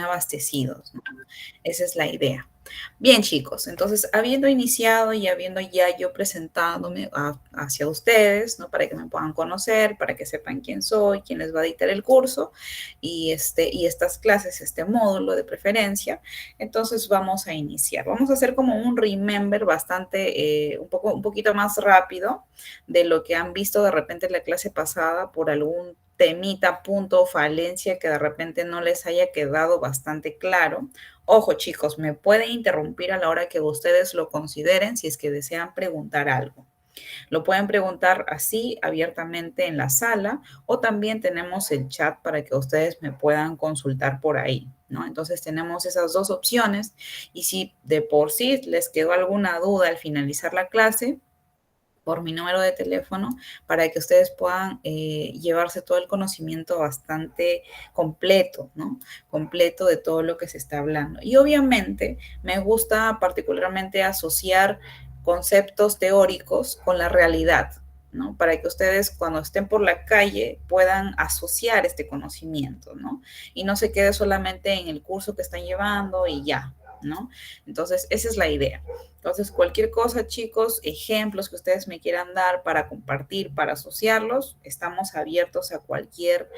abastecidos, ¿no? Esa es la idea. Bien, chicos, entonces, habiendo iniciado y habiendo ya yo presentándome hacia ustedes, ¿no? Para que me puedan conocer, para que sepan quién soy, quién les va a dictar el curso y estas clases, este módulo de preferencia, entonces vamos a iniciar. Vamos a hacer como un remember bastante, un poquito más rápido de lo que han visto de repente en la clase pasada por algún temita, punto o falencia que de repente no les haya quedado bastante claro. Ojo, chicos, me pueden interrumpir a la hora que ustedes lo consideren si es que desean preguntar algo. Lo pueden preguntar así abiertamente en la sala o también tenemos el chat para que ustedes me puedan consultar por ahí, ¿no? Entonces tenemos esas dos opciones y si de por sí les quedó alguna duda al finalizar la clase, por mi número de teléfono para que ustedes puedan llevarse todo el conocimiento bastante completo, ¿no? Completo de todo lo que se está hablando. Y obviamente me gusta particularmente asociar conceptos teóricos con la realidad, ¿no? Para que ustedes cuando estén por la calle puedan asociar este conocimiento, ¿no? Y no se quede solamente en el curso que están llevando y ya, ¿no? Entonces, esa es la idea. Entonces, cualquier cosa, chicos, ejemplos que ustedes me quieran dar para compartir, para asociarlos, estamos abiertos a cualquier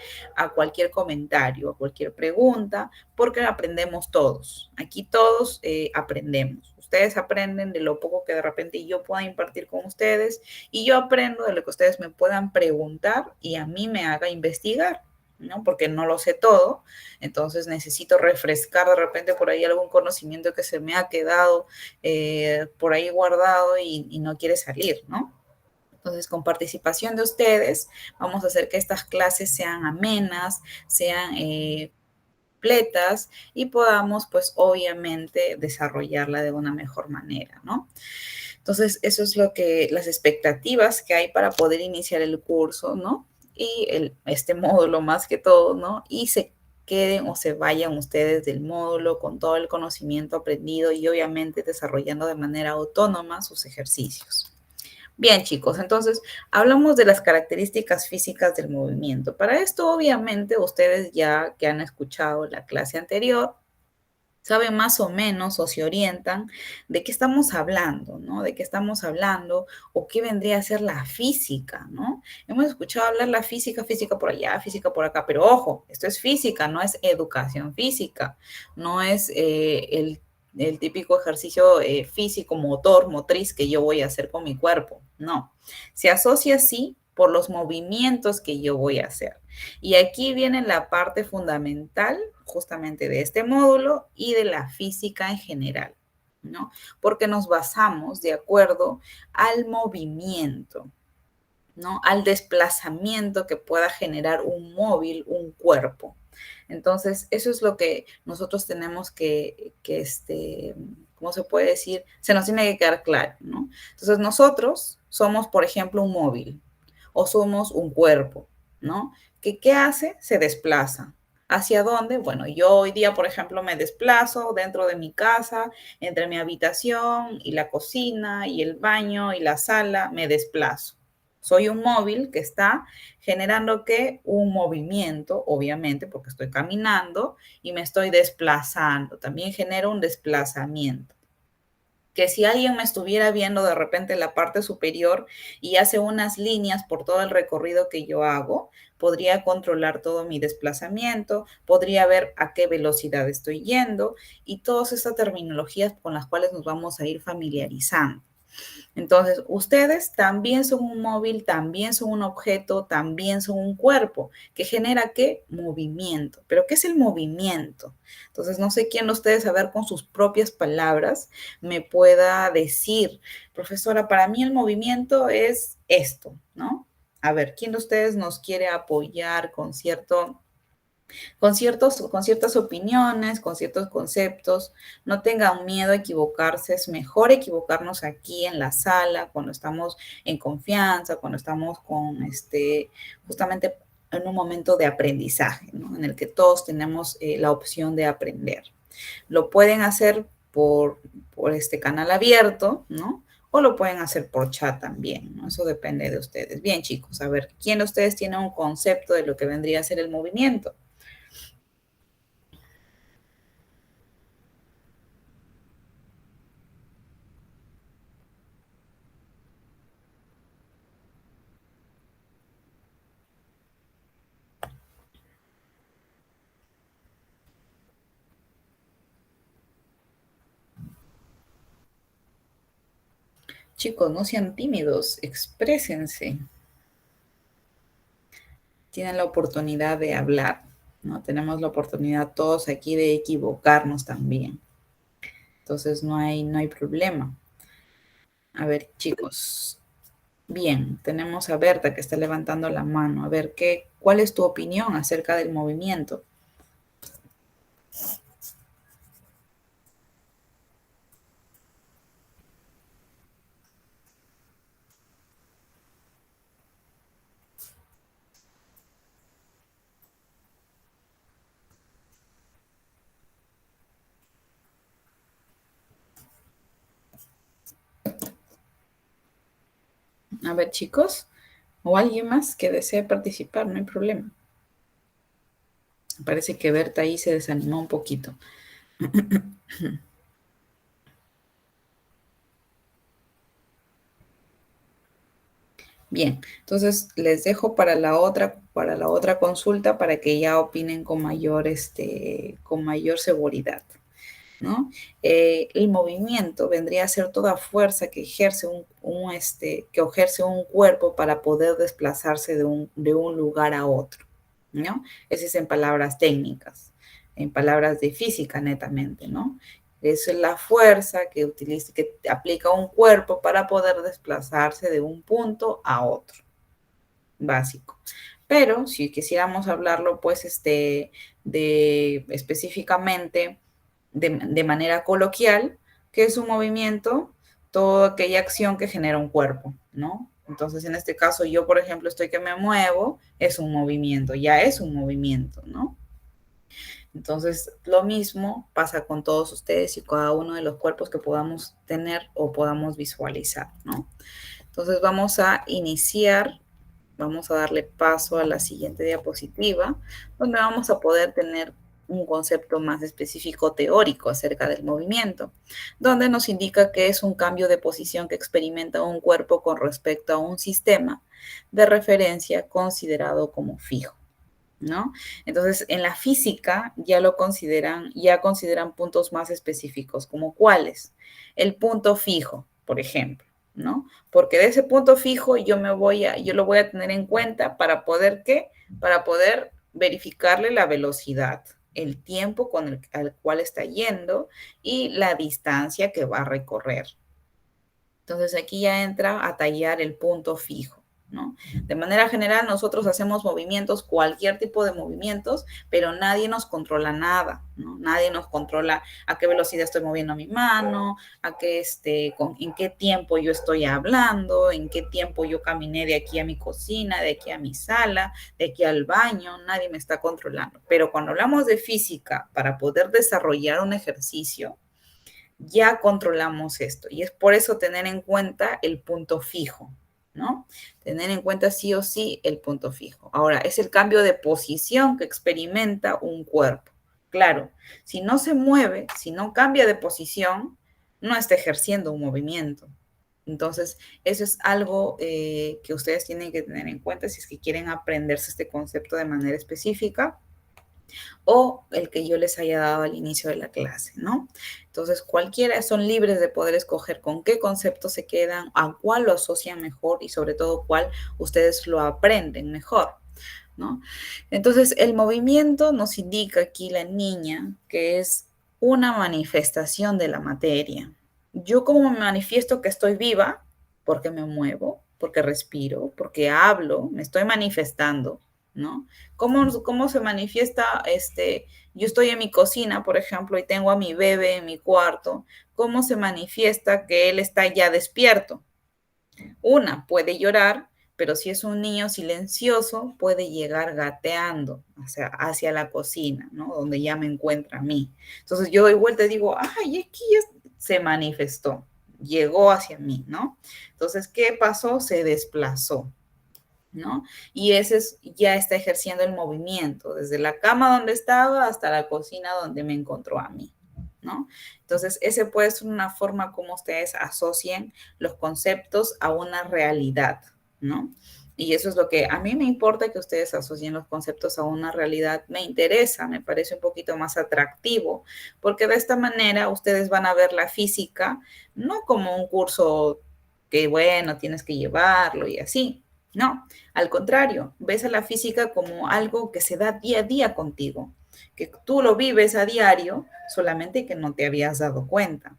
comentario, a cualquier pregunta, porque aprendemos todos. Aquí todos aprendemos. Ustedes aprenden de lo poco que de repente yo pueda impartir con ustedes y yo aprendo de lo que ustedes me puedan preguntar y a mí me haga investigar, ¿no? Porque no lo sé todo, entonces necesito refrescar de repente por ahí algún conocimiento que se me ha quedado por ahí guardado y no quiere salir, ¿no? Entonces, con participación de ustedes, vamos a hacer que estas clases sean amenas, sean completas y podamos, pues, obviamente, desarrollarla de una mejor manera, ¿no? Entonces, eso es las expectativas que hay para poder iniciar el curso, ¿no? Y este módulo más que todo, ¿no? Y se queden o se vayan ustedes del módulo con todo el conocimiento aprendido y obviamente desarrollando de manera autónoma sus ejercicios. Bien, chicos, entonces hablamos de las características físicas del movimiento. Para esto, obviamente, ustedes ya que han escuchado la clase anterior, saben más o menos o se orientan de qué estamos hablando, ¿no? De qué estamos hablando o qué vendría a ser la física, ¿no? Hemos escuchado hablar la física, física por allá, física por acá, pero ojo, esto es física, no es educación física, no es el típico ejercicio físico, motor, motriz que yo voy a hacer con mi cuerpo, no. Se asocia así por los movimientos que yo voy a hacer. Y aquí viene la parte fundamental justamente de este módulo y de la física en general, ¿no? Porque nos basamos de acuerdo al movimiento, ¿no? Al desplazamiento que pueda generar un móvil, un cuerpo. Entonces, eso es lo que nosotros tenemos ¿cómo se puede decir? Se nos tiene que quedar claro, ¿no? Entonces, nosotros somos, por ejemplo, un móvil o somos un cuerpo, ¿no? ¿Qué hace? Se desplaza. ¿Hacia dónde? Bueno, yo hoy día, por ejemplo, me desplazo dentro de mi casa, entre mi habitación y la cocina y el baño y la sala, me desplazo. Soy un móvil que está generando ¿qué? Un movimiento, obviamente, porque estoy caminando y me estoy desplazando. También genero un desplazamiento que si alguien me estuviera viendo de repente la parte superior y hace unas líneas por todo el recorrido que yo hago, podría controlar todo mi desplazamiento, podría ver a qué velocidad estoy yendo y todas estas terminologías con las cuales nos vamos a ir familiarizando. Entonces, ustedes también son un móvil, también son un objeto, también son un cuerpo que genera ¿qué? Movimiento. ¿Pero qué es el movimiento? Entonces, no sé quién de ustedes, a ver, con sus propias palabras, me pueda decir, profesora, para mí el movimiento es esto, ¿no? A ver, ¿quién de ustedes nos quiere apoyar con ciertas opiniones, con ciertos conceptos? No tengan miedo a equivocarse, es mejor equivocarnos aquí en la sala, cuando estamos en confianza, cuando estamos justamente en un momento de aprendizaje, ¿no? En el que todos tenemos la opción de aprender. Lo pueden hacer por este canal abierto, ¿no? O lo pueden hacer por chat también, ¿no? Eso depende de ustedes. Bien, chicos, a ver, ¿quién de ustedes tiene un concepto de lo que vendría a ser el movimiento? Chicos, no sean tímidos, exprésense. Tienen la oportunidad de hablar, ¿no? Tenemos la oportunidad todos aquí de equivocarnos también. Entonces no hay problema. A ver, chicos. Bien, tenemos a Berta que está levantando la mano. A ver, ¿cuál es tu opinión acerca del movimiento? A ver, chicos, o alguien más que desee participar, no hay problema. Parece que Berta ahí se desanimó un poquito. Bien, entonces les dejo para la otra consulta para que ya opinen con mayor, con mayor seguridad, ¿no? El movimiento vendría a ser toda fuerza que ejerce que ejerce un cuerpo para poder desplazarse de un lugar a otro, ¿no? Ese es en palabras técnicas, en palabras de física netamente, ¿no? Eso es la fuerza que utiliza, que aplica un cuerpo para poder desplazarse de un punto a otro, básico. Pero si quisiéramos hablarlo, pues, de específicamente, de manera coloquial, que es un movimiento, toda aquella acción que genera un cuerpo, ¿no? Entonces, en este caso, yo, por ejemplo, estoy que me muevo, es un movimiento, ya es un movimiento, ¿no? Entonces, lo mismo pasa con todos ustedes y cada uno de los cuerpos que podamos tener o podamos visualizar, ¿no? Entonces, vamos a iniciar, vamos a darle paso a la siguiente diapositiva, donde vamos a poder tener un concepto más específico teórico acerca del movimiento, donde nos indica que es un cambio de posición que experimenta un cuerpo con respecto a un sistema de referencia considerado como fijo, ¿no? Entonces, en la física ya consideran puntos más específicos, como cuáles. El punto fijo, por ejemplo, ¿no? Porque de ese punto fijo yo lo voy a tener en cuenta para poder, ¿qué? Para poder verificarle la velocidad, el tiempo al cual está yendo y la distancia que va a recorrer. Entonces aquí ya entra a tallar el punto fijo, ¿no? De manera general, nosotros hacemos movimientos, cualquier tipo de movimientos, pero nadie nos controla nada, ¿no? Nadie nos controla a qué velocidad estoy moviendo mi mano, en qué tiempo yo estoy hablando, en qué tiempo yo caminé de aquí a mi cocina, de aquí a mi sala, de aquí al baño, nadie me está controlando. Pero cuando hablamos de física, para poder desarrollar un ejercicio, ya controlamos esto. Y es por eso tener en cuenta el punto fijo, ¿no? Tener en cuenta sí o sí el punto fijo. Ahora, es el cambio de posición que experimenta un cuerpo. Claro, si no se mueve, si no cambia de posición, no está ejerciendo un movimiento. Entonces, eso es algo que ustedes tienen que tener en cuenta si es que quieren aprenderse este concepto de manera específica o el que yo les haya dado al inicio de la clase, ¿no? Entonces, cualquiera son libres de poder escoger con qué concepto se quedan, a cuál lo asocian mejor y sobre todo cuál ustedes lo aprenden mejor, ¿no? Entonces, el movimiento nos indica aquí la niña que es una manifestación de la materia. Yo como me manifiesto que estoy viva, porque me muevo, porque respiro, porque hablo, me estoy manifestando, ¿no? ¿Cómo se manifiesta? Yo estoy en mi cocina, por ejemplo, y tengo a mi bebé en mi cuarto. ¿Cómo se manifiesta que él está ya despierto? Una, puede llorar, pero si es un niño silencioso, puede llegar gateando hacia la cocina, ¿no? Donde ya me encuentra a mí. Entonces yo doy vuelta y digo, ay, aquí ya se manifestó, llegó hacia mí, ¿no? Entonces, ¿qué pasó? Se desplazó, ¿no? Y ya está ejerciendo el movimiento, desde la cama donde estaba hasta la cocina donde me encontró a mí, ¿no? Entonces, ese puede ser una forma como ustedes asocien los conceptos a una realidad, ¿no? Y eso es lo que a mí me importa que ustedes asocien los conceptos a una realidad. Me interesa, me parece un poquito más atractivo, porque de esta manera ustedes van a ver la física no como un curso que bueno, tienes que llevarlo y así. No, al contrario, ves a la física como algo que se da día a día contigo, que tú lo vives a diario, solamente que no te habías dado cuenta.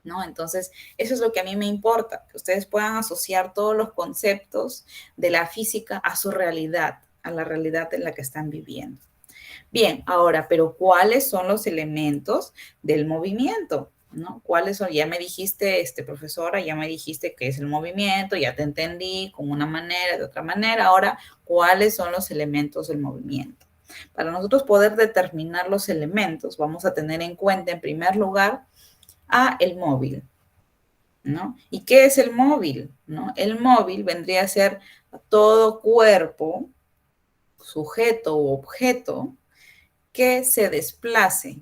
¿No? Entonces, eso es lo que a mí me importa, que ustedes puedan asociar todos los conceptos de la física a su realidad, a la realidad en la que están viviendo. Bien, ahora, pero ¿cuáles son los elementos del movimiento? ¿No? ¿Cuáles son? Ya me dijiste, profesora, ya me dijiste qué es el movimiento, ya te entendí con una manera, de otra manera. Ahora, ¿cuáles son los elementos del movimiento? Para nosotros poder determinar los elementos, vamos a tener en cuenta, en primer lugar, a el móvil, ¿no? ¿Y qué es el móvil? ¿No? El móvil vendría a ser todo cuerpo, sujeto u objeto que se desplace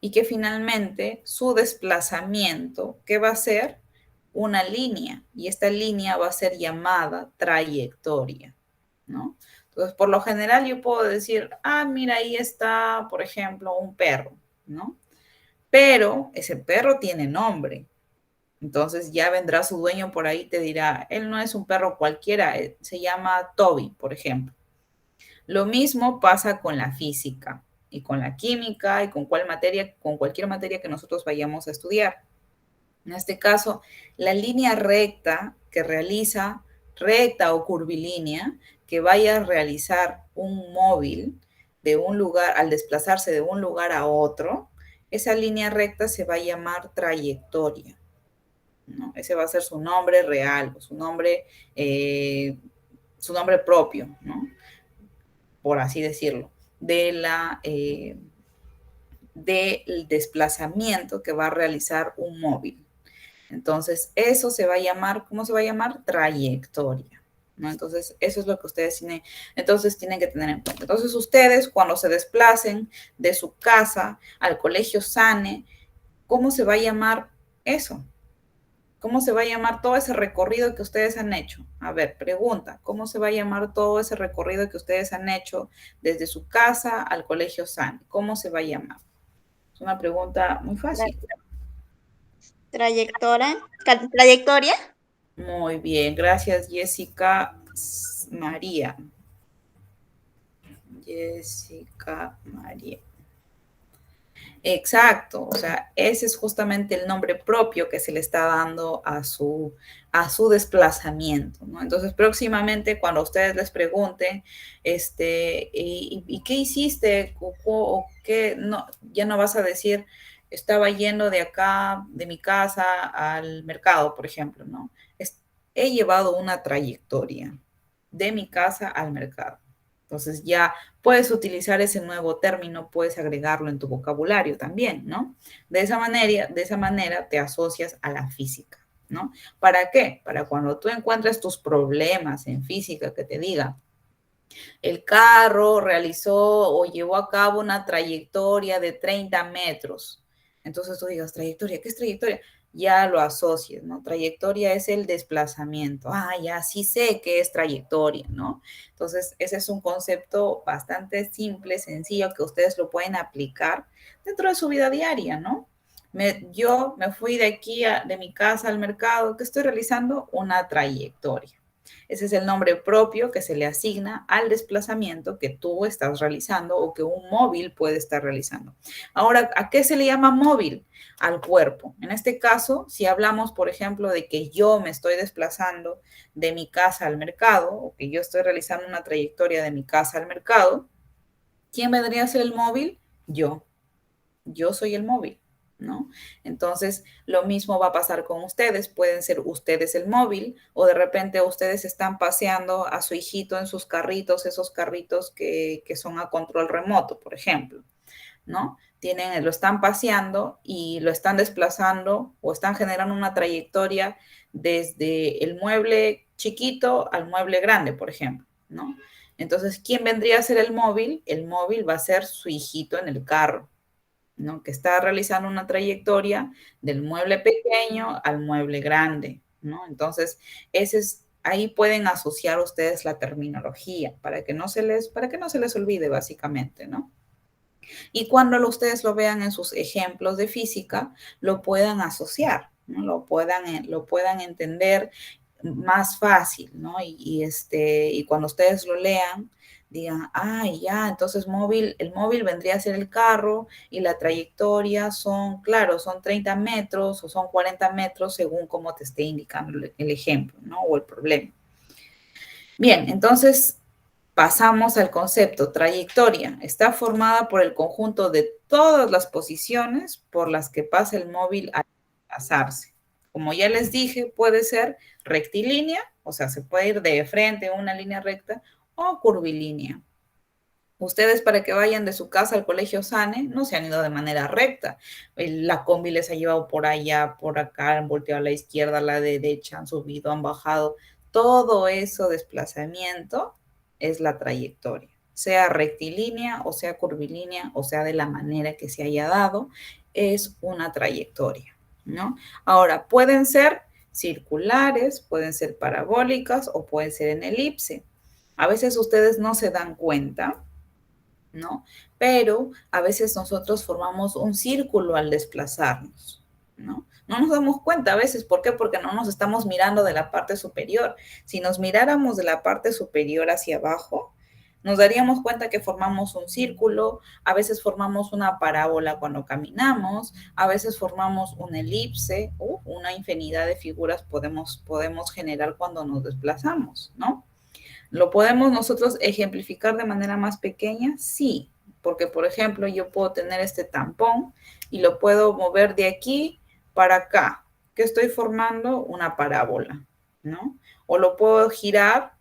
y que finalmente su desplazamiento, ¿qué va a ser? Una línea, y esta línea va a ser llamada trayectoria, ¿no? Entonces, por lo general yo puedo decir, ah, mira, ahí está, por ejemplo, un perro, ¿no? Pero ese perro tiene nombre. Entonces ya vendrá su dueño por ahí y te dirá, él no es un perro cualquiera, se llama Toby, por ejemplo. Lo mismo pasa con la física y con la química y con cualquier materia que nosotros vayamos a estudiar. En este caso, la línea recta que realiza, recta o curvilínea, que vaya a realizar un móvil de un lugar, al desplazarse de un lugar a otro, esa línea recta se va a llamar trayectoria, ¿no? Ese va a ser su nombre real, su nombre propio, ¿no? Por así decirlo, del desplazamiento que va a realizar un móvil. Entonces, eso se va a llamar, ¿cómo se va a llamar? Trayectoria, ¿no? Entonces, eso es lo que ustedes tienen que tener en cuenta. Entonces, ustedes cuando se desplacen de su casa al colegio SANE, ¿cómo se va a llamar eso? ¿Cómo se va a llamar todo ese recorrido que ustedes han hecho? A ver, pregunta, ¿cómo se va a llamar todo ese recorrido que ustedes han hecho desde su casa al colegio SAN? ¿Cómo se va a llamar? Es una pregunta muy fácil. Trayectoria. Muy bien, gracias Jessica María. Jessica María. Exacto, o sea, ese es justamente el nombre propio que se le está dando a su desplazamiento, ¿no? Entonces, próximamente, cuando ustedes les pregunten, ¿y qué hiciste? ¿O qué? No, ya no vas a decir, estaba yendo de acá, de mi casa al mercado, por ejemplo, ¿no? He llevado una trayectoria de mi casa al mercado. Entonces ya puedes utilizar ese nuevo término, puedes agregarlo en tu vocabulario también, ¿no? De esa manera te asocias a la física, ¿no? ¿Para qué? Para cuando tú encuentres tus problemas en física que te diga, el carro realizó o llevó a cabo una trayectoria de 30 metros. Entonces tú digas, trayectoria, ¿qué es trayectoria? Ya lo asocies, ¿no? Trayectoria es el desplazamiento. Ah, ya sí sé qué es trayectoria, ¿no? Entonces, ese es un concepto bastante simple, sencillo, que ustedes lo pueden aplicar dentro de su vida diaria, ¿no? Yo me fui de aquí, de mi casa al mercado, que estoy realizando una trayectoria. Ese es el nombre propio que se le asigna al desplazamiento que tú estás realizando o que un móvil puede estar realizando. Ahora, ¿a qué se le llama móvil? Al cuerpo. En este caso, si hablamos, por ejemplo, de que yo me estoy desplazando de mi casa al mercado o que yo estoy realizando una trayectoria de mi casa al mercado, ¿quién vendría a ser el móvil? Yo. Yo soy el móvil, ¿no? Entonces, lo mismo va a pasar con ustedes. Pueden ser ustedes el móvil o de repente ustedes están paseando a su hijito en sus carritos, esos carritos que son a control remoto, por ejemplo, ¿no? Lo están paseando y lo están desplazando o están generando una trayectoria desde el mueble chiquito al mueble grande, por ejemplo, ¿no? Entonces, ¿quién vendría a ser el móvil? El móvil va a ser su hijito en el carro, ¿no? Que está realizando una trayectoria del mueble pequeño al mueble grande, ¿no? Entonces, ahí pueden asociar ustedes la terminología para que no se les olvide básicamente, ¿no? Y cuando ustedes lo vean en sus ejemplos de física, lo puedan asociar, ¿no? Lo puedan entender más fácil, ¿no? Y cuando ustedes lo lean, digan, ya, entonces el móvil vendría a ser el carro y la trayectoria son, claro, son 30 metros o son 40 metros según cómo te esté indicando el ejemplo, ¿no? O el problema. Bien, entonces pasamos al concepto. Trayectoria está formada por el conjunto de todas las posiciones por las que pasa el móvil al desplazarse. Como ya les dije, puede ser rectilínea, o sea, se puede ir de frente a una línea recta, o curvilínea. Ustedes, para que vayan de su casa al colegio Sane, no se han ido de manera recta. La combi les ha llevado por allá, por acá, han volteado a la izquierda, a la derecha, han subido, han bajado. Todo eso desplazamiento es la trayectoria, sea rectilínea o sea curvilínea, o sea de la manera que se haya dado, es una trayectoria, ¿no? Ahora, pueden ser circulares, pueden ser parabólicas o pueden ser en elipse. A veces ustedes no se dan cuenta, ¿no? Pero a veces nosotros formamos un círculo al desplazarnos, ¿no? No nos damos cuenta a veces, ¿por qué? Porque no nos estamos mirando de la parte superior. Si nos miráramos de la parte superior hacia abajo, nos daríamos cuenta que formamos un círculo, a veces formamos una parábola cuando caminamos, a veces formamos una elipse, una infinidad de figuras podemos generar cuando nos desplazamos, ¿no? ¿Lo podemos nosotros ejemplificar de manera más pequeña? Sí, porque por ejemplo yo puedo tener este tampón y lo puedo mover de aquí para acá, que estoy formando una parábola, ¿no? O lo puedo girar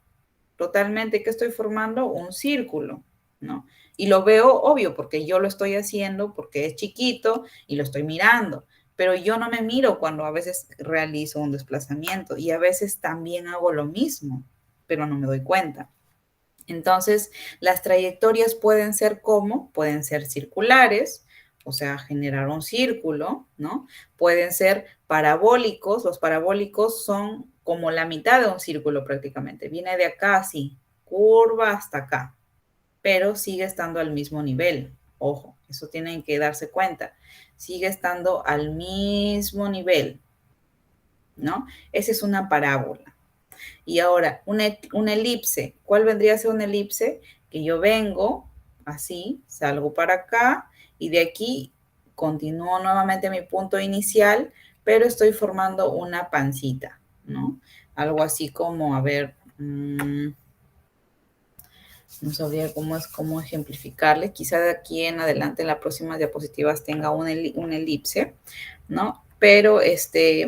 totalmente, que estoy formando un círculo, ¿no? Y lo veo obvio porque yo lo estoy haciendo, porque es chiquito y lo estoy mirando, pero yo no me miro cuando a veces realizo un desplazamiento y a veces también hago lo mismo, pero no me doy cuenta. Entonces, las trayectorias pueden ser circulares, o sea, generar un círculo, ¿no? Pueden ser parabólicos, los parabólicos son como la mitad de un círculo prácticamente, viene de acá así, curva hasta acá, pero sigue estando al mismo nivel. Ojo, eso tienen que darse cuenta, sigue estando al mismo nivel, ¿no? Esa es una parábola. Y ahora, una elipse. ¿Cuál vendría a ser una elipse? Que yo vengo así, salgo para acá y de aquí continúo nuevamente mi punto inicial, pero estoy formando una pancita, ¿no? Algo así como, a ver, no sabría cómo ejemplificarle. Quizá de aquí en adelante, en las próximas diapositivas, tenga una elipse, ¿no? Pero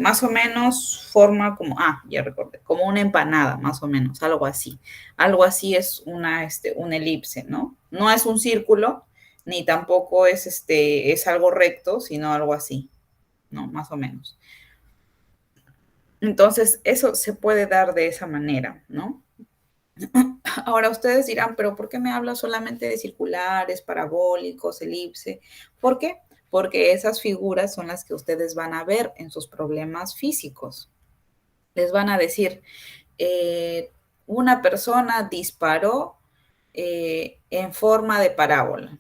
más o menos forma como, ya recordé, como una empanada, más o menos, algo así. Algo así es una elipse, ¿no? No es un círculo, ni tampoco es algo recto, sino algo así, ¿no? Más o menos. Entonces, eso se puede dar de esa manera, ¿no? Ahora ustedes dirán, pero ¿por qué me habla solamente de circulares, parabólicos, elipse? ¿Por qué? Porque esas figuras son las que ustedes van a ver en sus problemas físicos. Les van a decir, una persona disparó en forma de parábola,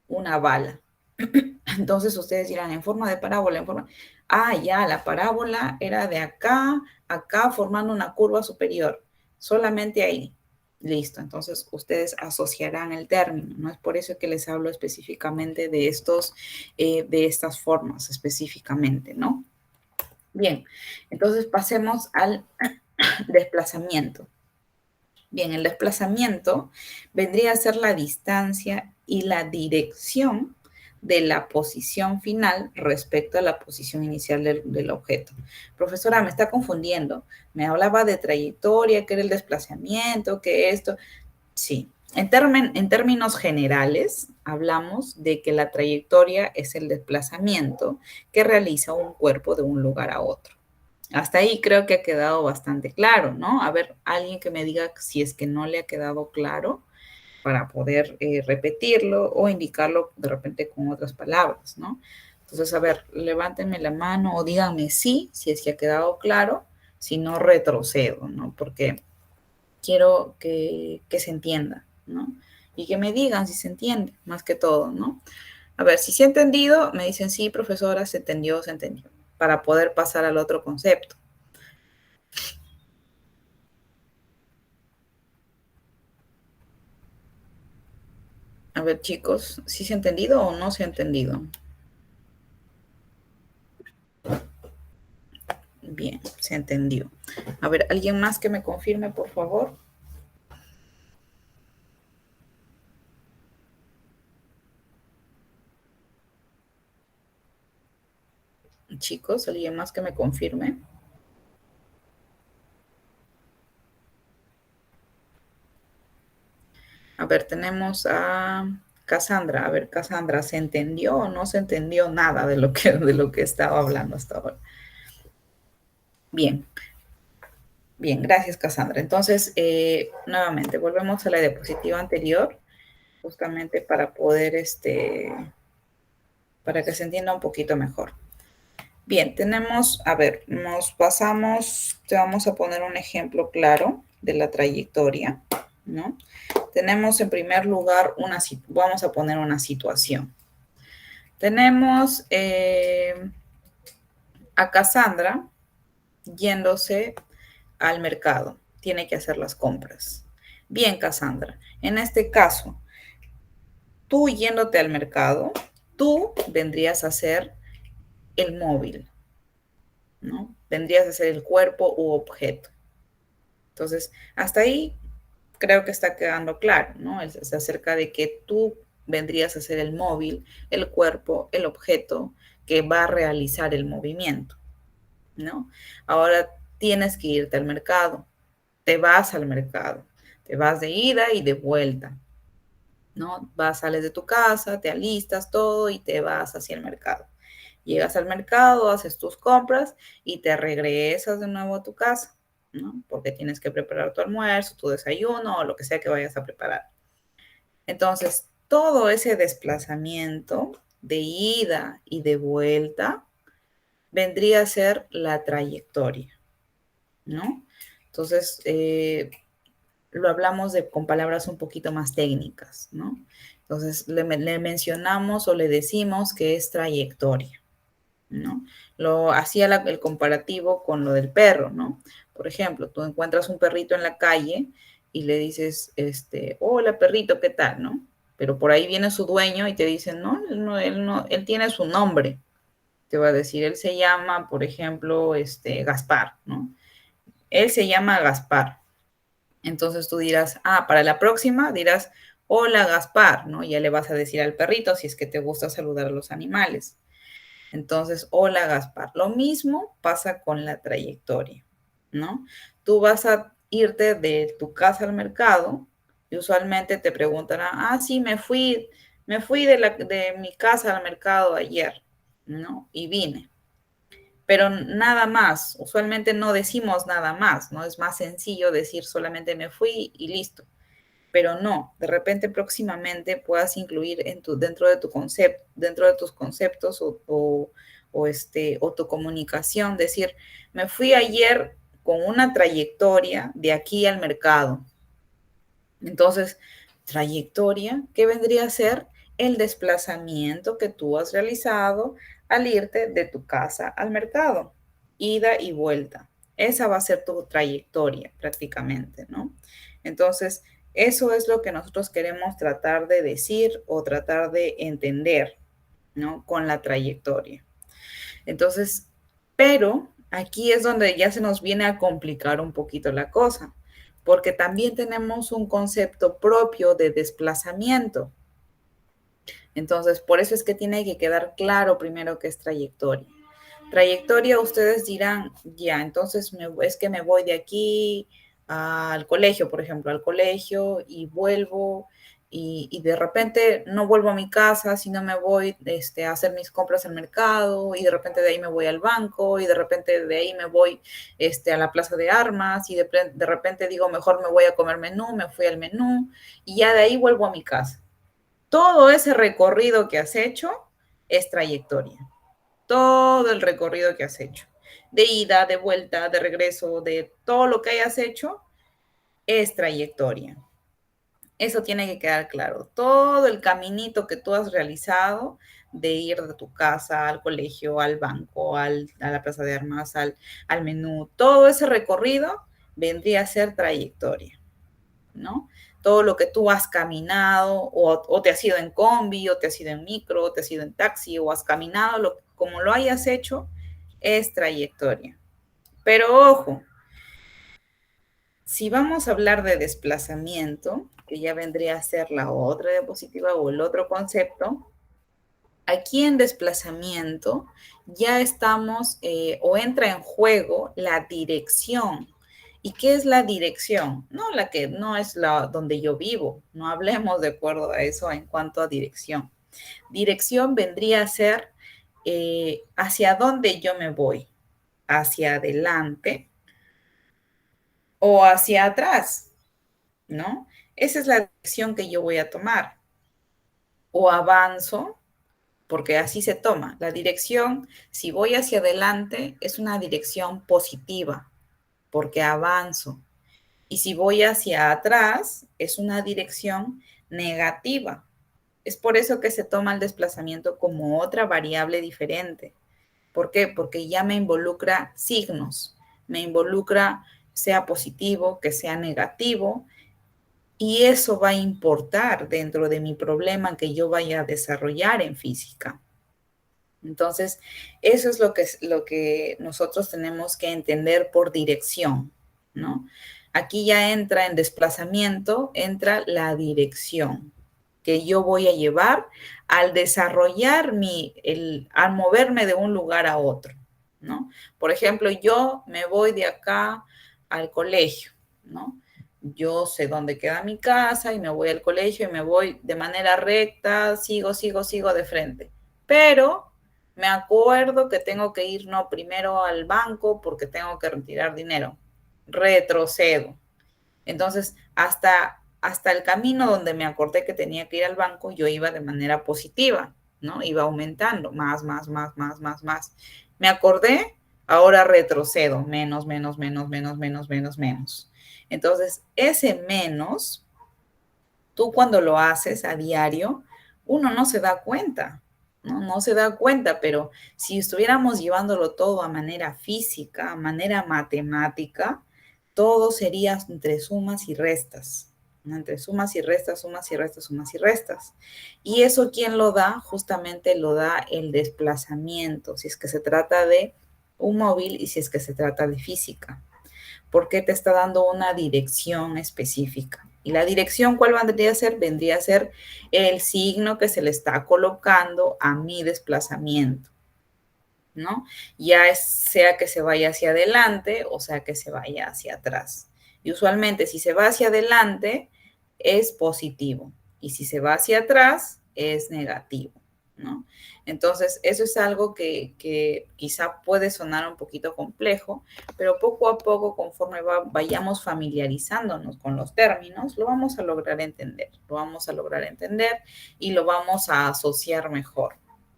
una bala. Entonces ustedes dirán, en forma de parábola, ya, la parábola era de acá, acá, formando una curva superior. Solamente ahí. Listo, entonces ustedes asociarán el término, ¿no? Es por eso que les hablo específicamente de de estas formas específicamente, ¿no? Bien, entonces pasemos al desplazamiento. Bien, el desplazamiento vendría a ser la distancia y la dirección de la posición final respecto a la posición inicial del objeto. Profesora, me está confundiendo. Me hablaba de trayectoria, que era el desplazamiento, que esto. Sí, en términos generales, hablamos de que la trayectoria es el desplazamiento que realiza un cuerpo de un lugar a otro. Hasta ahí creo que ha quedado bastante claro, ¿no? A ver, alguien que me diga si es que no le ha quedado claro para poder repetirlo o indicarlo de repente con otras palabras, ¿no? Entonces, a ver, levántenme la mano o díganme sí, si es que ha quedado claro, si no retrocedo, ¿no? Porque quiero que se entienda, ¿no? Y que me digan si se entiende, más que todo, ¿no? A ver, si se ha entendido, me dicen sí, profesora, se entendió, se entendió. para poder pasar al otro concepto. A ver, chicos, ¿sí se ha entendido o no se ha entendido? Bien, se entendió. A ver, ¿alguien más que me confirme, por favor? Chicos, ¿alguien más que me confirme? A ver, tenemos a Cassandra. A ver, Cassandra, ¿se entendió o no se entendió nada de lo que estaba hablando hasta ahora? Bien, bien, gracias, Cassandra. Entonces, nuevamente, volvemos a la diapositiva anterior, justamente para poder, para que se entienda un poquito mejor. Bien, tenemos, a ver, nos pasamos, te vamos a poner un ejemplo claro de la trayectoria, ¿no? Tenemos en primer lugar vamos a poner una situación. Tenemos a Cassandra yéndose al mercado, tiene que hacer las compras. Bien, Cassandra, en este caso, tú yéndote al mercado, tú vendrías a ser el móvil, ¿no? Vendrías a ser el cuerpo u objeto. Entonces, hasta ahí creo que está quedando claro, ¿no? Es acerca de que tú vendrías a ser el móvil, el cuerpo, el objeto que va a realizar el movimiento, ¿no? Ahora tienes que irte al mercado, te vas al mercado, te vas de ida y de vuelta, ¿no? Sales de tu casa, te alistas todo y te vas hacia el mercado. Llegas al mercado, haces tus compras y te regresas de nuevo a tu casa, ¿no? Porque tienes que preparar tu almuerzo, tu desayuno o lo que sea que vayas a preparar. Entonces, todo ese desplazamiento de ida y de vuelta vendría a ser la trayectoria, ¿no? Entonces, lo hablamos con palabras un poquito más técnicas, ¿no? Entonces, le mencionamos o le decimos que es trayectoria, ¿no? Lo hacía el comparativo con lo del perro, ¿no? Por ejemplo, tú encuentras un perrito en la calle y le dices, hola perrito, ¿qué tal, no? Pero por ahí viene su dueño y te dice, no, él tiene su nombre. Te va a decir, él se llama, por ejemplo, Gaspar, ¿no? Él se llama Gaspar. Entonces tú dirás, para la próxima dirás, hola Gaspar, ¿no? Ya le vas a decir al perrito si es que te gusta saludar a los animales. Entonces, hola Gaspar. Lo mismo pasa con la trayectoria, ¿no? Tú vas a irte de tu casa al mercado y usualmente te preguntarán, sí, me fui de mi casa al mercado ayer, ¿no? Y vine. Pero nada más, usualmente no decimos nada más, ¿no? Es más sencillo decir solamente me fui y listo. Pero no, de repente próximamente puedas incluir dentro de tu concepto, dentro de tus conceptos o tu comunicación, decir, me fui ayer con una trayectoria de aquí al mercado. Entonces, trayectoria, ¿qué vendría a ser? El desplazamiento que tú has realizado al irte de tu casa al mercado, ida y vuelta. Esa va a ser tu trayectoria prácticamente, ¿no? Entonces, eso es lo que nosotros queremos tratar de decir o tratar de entender, ¿no? Con la trayectoria. Entonces, pero aquí es donde ya se nos viene a complicar un poquito la cosa, porque también tenemos un concepto propio de desplazamiento. Entonces, por eso es que tiene que quedar claro primero qué es trayectoria. Trayectoria, ustedes dirán, ya, entonces es que me voy de aquí al colegio, por ejemplo, al colegio y vuelvo y de repente no vuelvo a mi casa, sino me voy a hacer mis compras al mercado y de repente de ahí me voy al banco y de repente de ahí me voy a la plaza de armas y de repente digo, mejor me voy a comer menú, me fui al menú y ya de ahí vuelvo a mi casa. Todo ese recorrido que has hecho es trayectoria. Todo el recorrido que has hecho. De ida, de vuelta, de regreso, de todo lo que hayas hecho es trayectoria. Eso tiene que quedar claro. Todo el caminito que tú has realizado de ir de tu casa al colegio, al banco, a la plaza de armas, al menú. Todo ese recorrido vendría a ser trayectoria, ¿no? Todo lo que tú has caminado, o te has ido en combi, o te has ido en micro, o te has ido en taxi, o has caminado, como lo hayas hecho, es trayectoria. Pero ojo, si vamos a hablar de desplazamiento, que ya vendría a ser la otra diapositiva o el otro concepto, aquí en desplazamiento ya estamos o entra en juego la dirección. ¿Y qué es la dirección? No la que no es la donde yo vivo. No hablemos de acuerdo a eso en cuanto a dirección. Dirección vendría a ser hacia dónde yo me voy, hacia adelante o hacia atrás, ¿no? Esa es la dirección que yo voy a tomar. O avanzo, porque así se toma. La dirección, si voy hacia adelante, es una dirección positiva, porque avanzo. Y si voy hacia atrás, es una dirección negativa. Es por eso que se toma el desplazamiento como otra variable diferente. ¿Por qué? Porque ya me involucra signos, me involucra sea positivo, que sea negativo, y eso va a importar dentro de mi problema que yo vaya a desarrollar en física. Entonces, eso es lo que nosotros tenemos que entender por dirección, ¿no? Aquí ya entra en desplazamiento, entra la dirección que yo voy a llevar al desarrollar al moverme de un lugar a otro, ¿no? Por ejemplo, yo me voy de acá al colegio, ¿no? Yo sé dónde queda mi casa y me voy al colegio y me voy de manera recta, sigo de frente. Pero me acuerdo que tengo que ir no primero al banco porque tengo que retirar dinero. Retrocedo. Entonces, hasta el camino donde me acordé que tenía que ir al banco, yo iba de manera positiva, ¿no? Iba aumentando, más. Me acordé, ahora retrocedo, menos. Entonces, ese menos, tú cuando lo haces a diario, uno no se da cuenta, ¿no? No se da cuenta, pero si estuviéramos llevándolo todo a manera física, a manera matemática, todo sería entre sumas y restas, ¿no? Entre sumas y restas, sumas y restas, sumas y restas. Y eso, ¿quién lo da? Justamente lo da el desplazamiento, si es que se trata de un móvil y si es que se trata de física, porque te está dando una dirección específica. ¿Y la dirección cuál vendría a ser? Vendría a ser el signo que se le está colocando a mi desplazamiento, ¿no? Ya sea que se vaya hacia adelante o sea que se vaya hacia atrás. Y usualmente si se va hacia adelante es positivo y si se va hacia atrás es negativo, ¿no? Entonces, eso es algo que quizá puede sonar un poquito complejo, pero poco a poco, conforme vayamos familiarizándonos con los términos, lo vamos a lograr entender, y lo vamos a asociar mejor,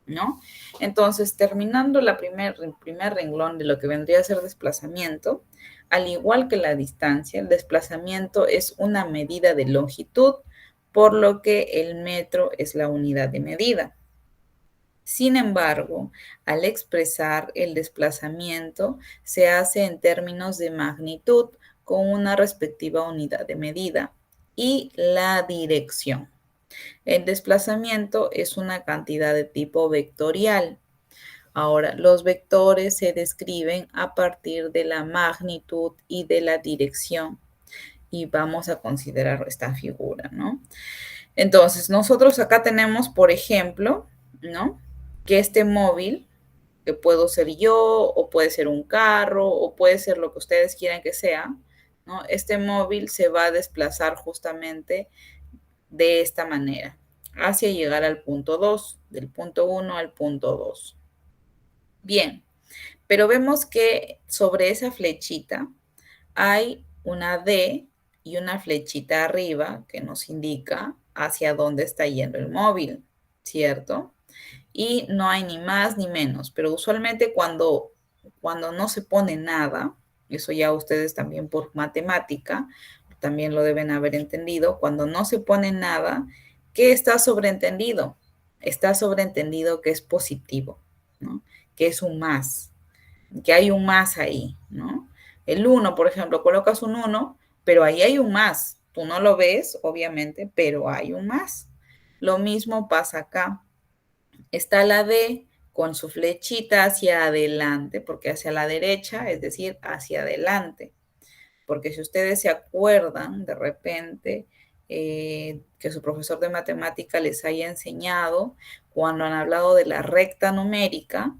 ¿no? Entonces, terminando el primer renglón de lo que vendría a ser desplazamiento, al igual que la distancia, el desplazamiento es una medida de longitud, por lo que el metro es la unidad de medida. Sin embargo, al expresar el desplazamiento, se hace en términos de magnitud con una respectiva unidad de medida y la dirección. El desplazamiento es una cantidad de tipo vectorial. Ahora, los vectores se describen a partir de la magnitud y de la dirección. Y vamos a considerar esta figura, ¿no? Entonces, nosotros acá tenemos, por ejemplo, ¿no? Que este móvil, que puedo ser yo, o puede ser un carro, o puede ser lo que ustedes quieran que sea, ¿no? Este móvil se va a desplazar justamente de esta manera, hacia llegar al punto 2, del punto 1 al punto 2. Bien, pero vemos que sobre esa flechita hay una D y una flechita arriba que nos indica hacia dónde está yendo el móvil, ¿cierto? Y no hay ni más ni menos, pero usualmente cuando no se pone nada, eso ya ustedes también por matemática, también lo deben haber entendido, cuando no se pone nada, ¿qué está sobreentendido? está sobreentendido que es positivo, ¿no? Que es un más, que hay un más ahí, ¿no? El uno, por ejemplo, colocas un uno, pero ahí hay un más. Tú no lo ves, obviamente, pero hay un más. Lo mismo pasa acá. Está la D con su flechita hacia adelante, porque hacia la derecha, es decir, hacia adelante. Porque si ustedes se acuerdan de repente que su profesor de matemática les haya enseñado, cuando han hablado de la recta numérica,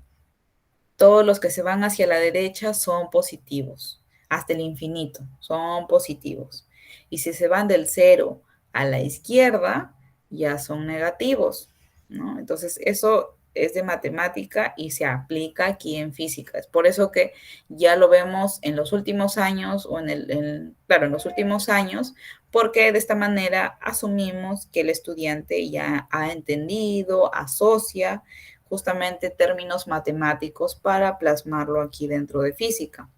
todos los que se van hacia la derecha son positivos, hasta el infinito, son positivos. Y si se van del cero a la izquierda, ya son negativos, ¿no? Entonces, eso es de matemática y se aplica aquí en física. Es por eso que ya lo vemos en los últimos años, o claro, en los últimos años, porque de esta manera asumimos que el estudiante ya ha entendido, asocia justamente términos matemáticos para plasmarlo aquí dentro de física.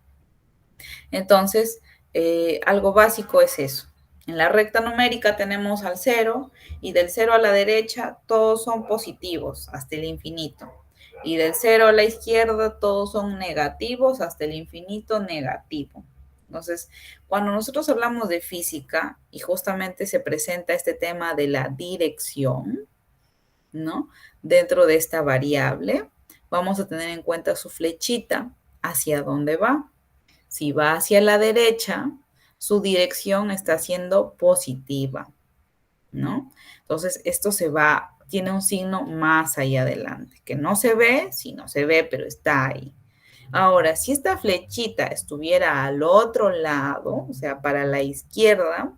Entonces, algo básico es eso. En la recta numérica tenemos al cero y del cero a la derecha todos son positivos hasta el infinito. Y del cero a la izquierda todos son negativos hasta el infinito negativo. Entonces, cuando nosotros hablamos de física y justamente se presenta este tema de la dirección, ¿no? Dentro de esta variable, vamos a tener en cuenta su flechita hacia dónde va. Si va hacia la derecha, su dirección está siendo positiva, ¿no? Entonces, esto tiene un signo más allá adelante, que no se ve, sí, no se ve, pero está ahí. Ahora, si esta flechita estuviera al otro lado, o sea, para la izquierda,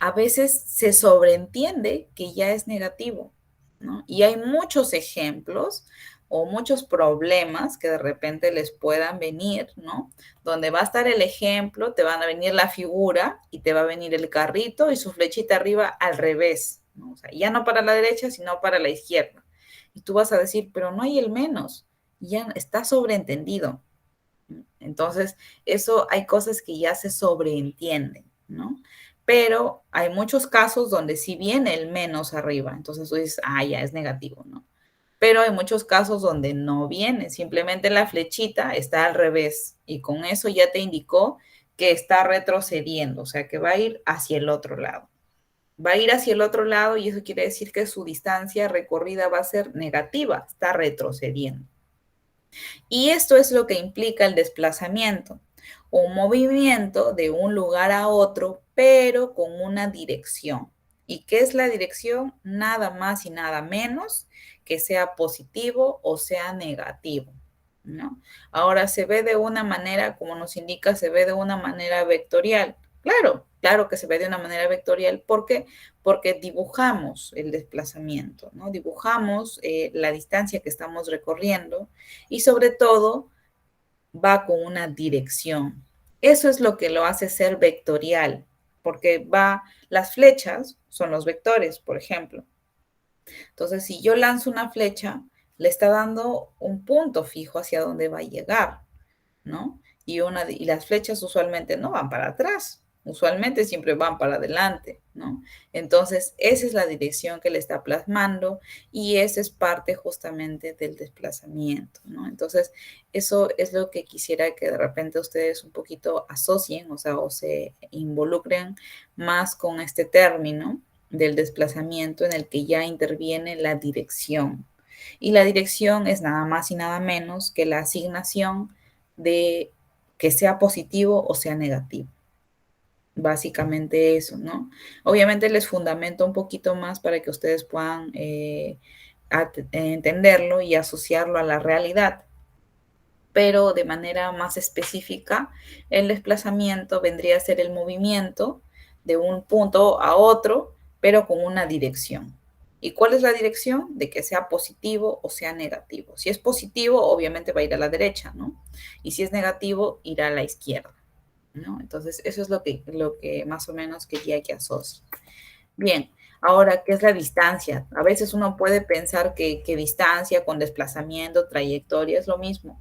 a veces se sobreentiende que ya es negativo, ¿no? Y hay muchos ejemplos o muchos problemas que de repente les puedan venir, ¿no? Donde va a estar el ejemplo, te van a venir la figura y te va a venir el carrito y su flechita arriba al revés, ¿no? O sea, ya no para la derecha, sino para la izquierda. Y tú vas a decir, pero no hay el menos, ya está sobreentendido. Entonces, eso hay cosas que ya se sobreentienden, ¿no? Pero hay muchos casos donde sí viene el menos arriba, entonces tú dices, ah, ya es negativo, ¿no? Pero hay muchos casos donde no viene, simplemente la flechita está al revés y con eso ya te indicó que está retrocediendo, o sea, que va a ir hacia el otro lado. Va a ir hacia el otro lado y eso quiere decir que su distancia recorrida va a ser negativa, está retrocediendo. Y esto es lo que implica el desplazamiento, un movimiento de un lugar a otro, pero con una dirección. ¿Y qué es la dirección? Nada más y nada menos que sea positivo o sea negativo, ¿no? Ahora se ve de una manera, como nos indica, se ve de una manera vectorial. Claro, claro que se ve de una manera vectorial. ¿Por qué? Porque dibujamos el desplazamiento, ¿no? Dibujamos la distancia que estamos recorriendo y sobre todo va con una dirección. Eso es lo que lo hace ser vectorial, porque las flechas son los vectores, por ejemplo. Entonces, si yo lanzo una flecha, le está dando un punto fijo hacia dónde va a llegar, ¿no? Y las flechas usualmente no van para atrás, usualmente siempre van para adelante, ¿no? Entonces, esa es la dirección que le está plasmando y esa es parte justamente del desplazamiento, ¿no? Entonces, eso es lo que quisiera que de repente ustedes un poquito asocien, o sea, o se involucren más con este término del desplazamiento en el que ya interviene la dirección. Y la dirección es nada más y nada menos que la asignación de que sea positivo o sea negativo. Básicamente eso, ¿no? Obviamente les fundamento un poquito más para que ustedes puedan entenderlo y asociarlo a la realidad. Pero de manera más específica, el desplazamiento vendría a ser el movimiento de un punto a otro, pero con una dirección. ¿Y cuál es la dirección? De que sea positivo o sea negativo. Si es positivo, obviamente va a ir a la derecha, ¿no? Y si es negativo, irá a la izquierda, ¿no? Entonces, eso es lo que más o menos quería que asocie. Bien, ahora, ¿qué es la distancia? A veces uno puede pensar que distancia con desplazamiento, trayectoria es lo mismo.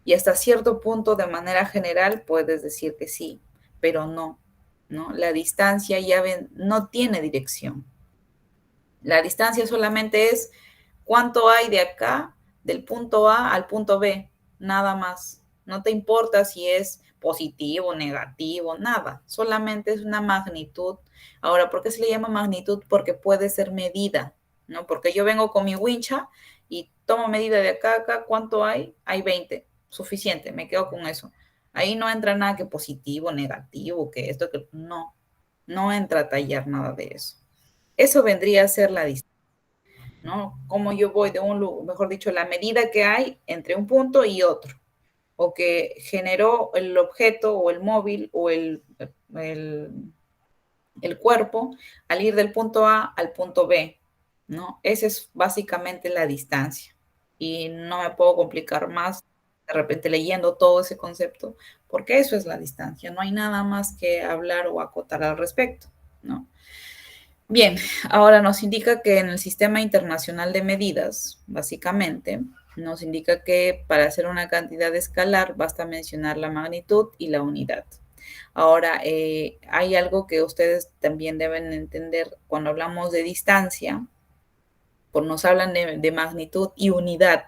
Y hasta cierto punto, de manera general, puedes decir que sí, pero no, ¿no? La distancia ya no tiene dirección. La distancia solamente es cuánto hay de acá, del punto A al punto B, nada más. No te importa si es positivo, negativo, nada. Solamente es una magnitud. Ahora, ¿por qué se le llama magnitud? Porque puede ser medida, ¿no? Porque yo vengo con mi wincha y tomo medida de acá a acá, ¿cuánto hay? Hay 20, suficiente, me quedo con eso. Ahí no entra nada que positivo, negativo, que esto, que no, no entra a tallar nada de eso. Eso vendría a ser la distancia, ¿no? Como yo voy de un lugar, mejor dicho, la medida que hay entre un punto y otro, o que generó el objeto o el móvil o el, el cuerpo al ir del punto A al punto B, ¿no? Esa es básicamente la distancia. Y no me puedo complicar más de repente leyendo todo ese concepto, porque eso es la distancia. No hay nada más que hablar o acotar al respecto, ¿no? Bien, ahora nos indica que en el Sistema Internacional de Medidas, básicamente, nos indica que para hacer una cantidad escalar basta mencionar la magnitud y la unidad. Ahora, hay algo que ustedes también deben entender cuando hablamos de distancia, pues nos hablan de magnitud y unidad.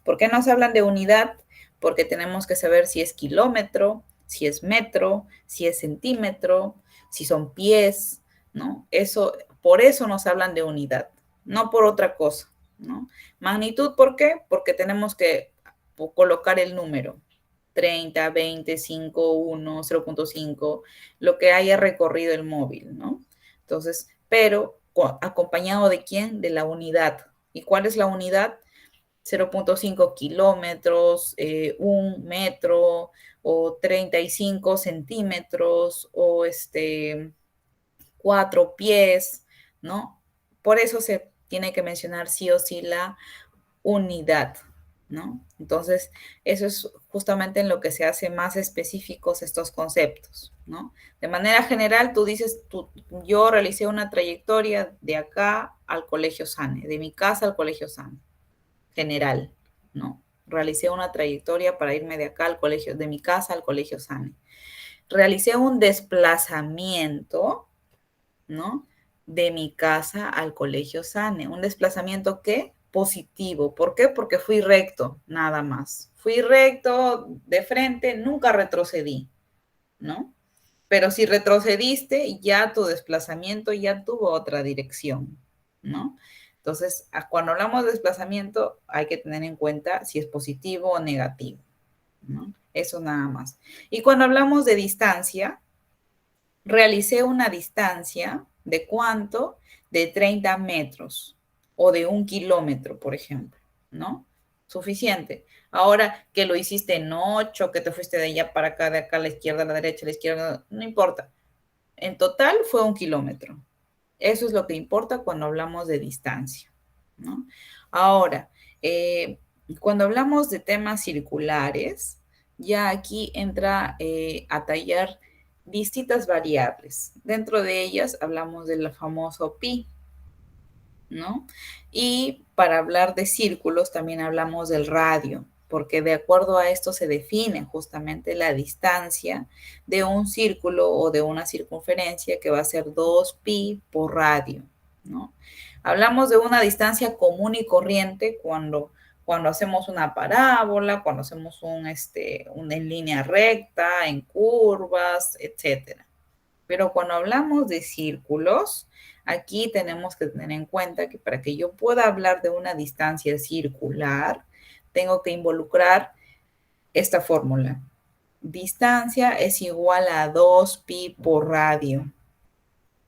¿Por qué nos hablan de unidad? Porque tenemos que saber si es kilómetro, si es metro, si es centímetro, si son pies, ¿no? Eso, por eso nos hablan de unidad, no por otra cosa, ¿no? Magnitud, ¿por qué? Porque tenemos que colocar el número. 30, 20, 5, 1, 0.5, lo que haya recorrido el móvil, ¿no? Entonces, pero acompañado de quién? De la unidad. ¿Y cuál es la unidad? 0.5 kilómetros, 1 metro, o 35 centímetros, o 4 pies, ¿no? Por eso se tiene que mencionar sí o sí la unidad, ¿no? Entonces, eso es justamente en lo que se hace más específicos estos conceptos, ¿no? De manera general, tú dices, yo realicé una trayectoria de acá al Colegio Sane, de mi casa al Colegio Sane, general, ¿no? Realicé una trayectoria para irme de acá al colegio, de mi casa al Colegio Sane. Realicé un desplazamiento, ¿no? De mi casa al Colegio Sane. Un desplazamiento que positivo. ¿Por qué? Porque fui recto, nada más. Fui recto de frente, nunca retrocedí, ¿no? Pero si retrocediste, ya tu desplazamiento ya tuvo otra dirección, ¿no? Entonces, cuando hablamos de desplazamiento, hay que tener en cuenta si es positivo o negativo, ¿no? Eso nada más. Y cuando hablamos de distancia, realicé una distancia de cuánto, de 30 metros o de 1 kilómetro, por ejemplo, ¿no? Suficiente. Ahora que lo hiciste en 8, que te fuiste de allá para acá, de acá a la izquierda, a la derecha, a la izquierda, no importa. En total fue 1 kilómetro. Eso es lo que importa cuando hablamos de distancia, ¿no? Ahora, cuando hablamos de temas circulares, ya aquí entra a tallar distintas variables. Dentro de ellas hablamos del famoso pi, ¿no? Y para hablar de círculos también hablamos del radio, porque de acuerdo a esto se define justamente la distancia de un círculo o de una circunferencia que va a ser 2pi por radio, ¿no? Hablamos de una distancia común y corriente cuando hacemos una parábola, cuando hacemos en línea recta, en curvas, etcétera. Pero cuando hablamos de círculos, aquí tenemos que tener en cuenta que para que yo pueda hablar de una distancia circular, tengo que involucrar esta fórmula. Distancia es igual a 2pi por radio.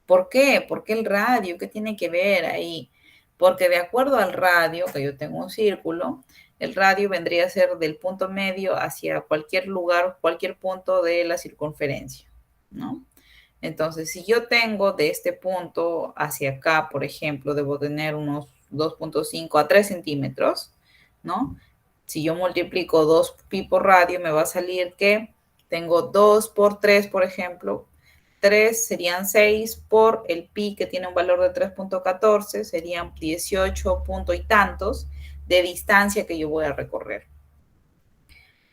¿Por qué? ¿Por qué el radio? ¿Qué tiene que ver ahí? Porque de acuerdo al radio, que yo tengo un círculo, el radio vendría a ser del punto medio hacia cualquier lugar, cualquier punto de la circunferencia, ¿no? Entonces, si yo tengo de este punto hacia acá, por ejemplo, debo tener unos 2.5 a 3 centímetros, ¿no? Si yo multiplico 2pi por radio, me va a salir que tengo 2 por 3, por ejemplo. 3 serían 6 por el pi, que tiene un valor de 3.14, serían 18 punto y tantos de distancia que yo voy a recorrer.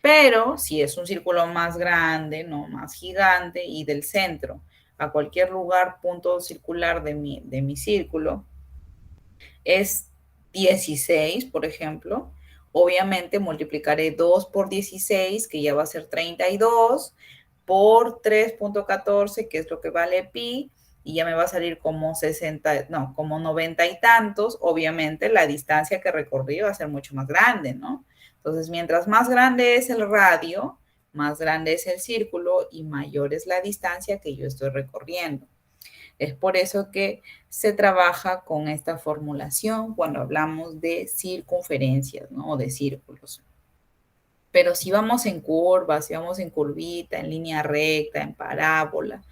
Pero si es un círculo más grande, no más gigante, y del centro a cualquier lugar, punto circular de mi círculo, es 16, por ejemplo, obviamente multiplicaré 2 por 16, que ya va a ser 32, por 3.14, que es lo que vale pi, y ya me va a salir como 60, no, como 90 y tantos. Obviamente la distancia que recorrí va a ser mucho más grande, ¿no? Entonces, mientras más grande es el radio, más grande es el círculo y mayor es la distancia que yo estoy recorriendo. Es por eso que se trabaja con esta formulación cuando hablamos de circunferencias, ¿no? O de círculos. Pero si vamos en curva, si vamos en curvita, en línea recta, en parábola,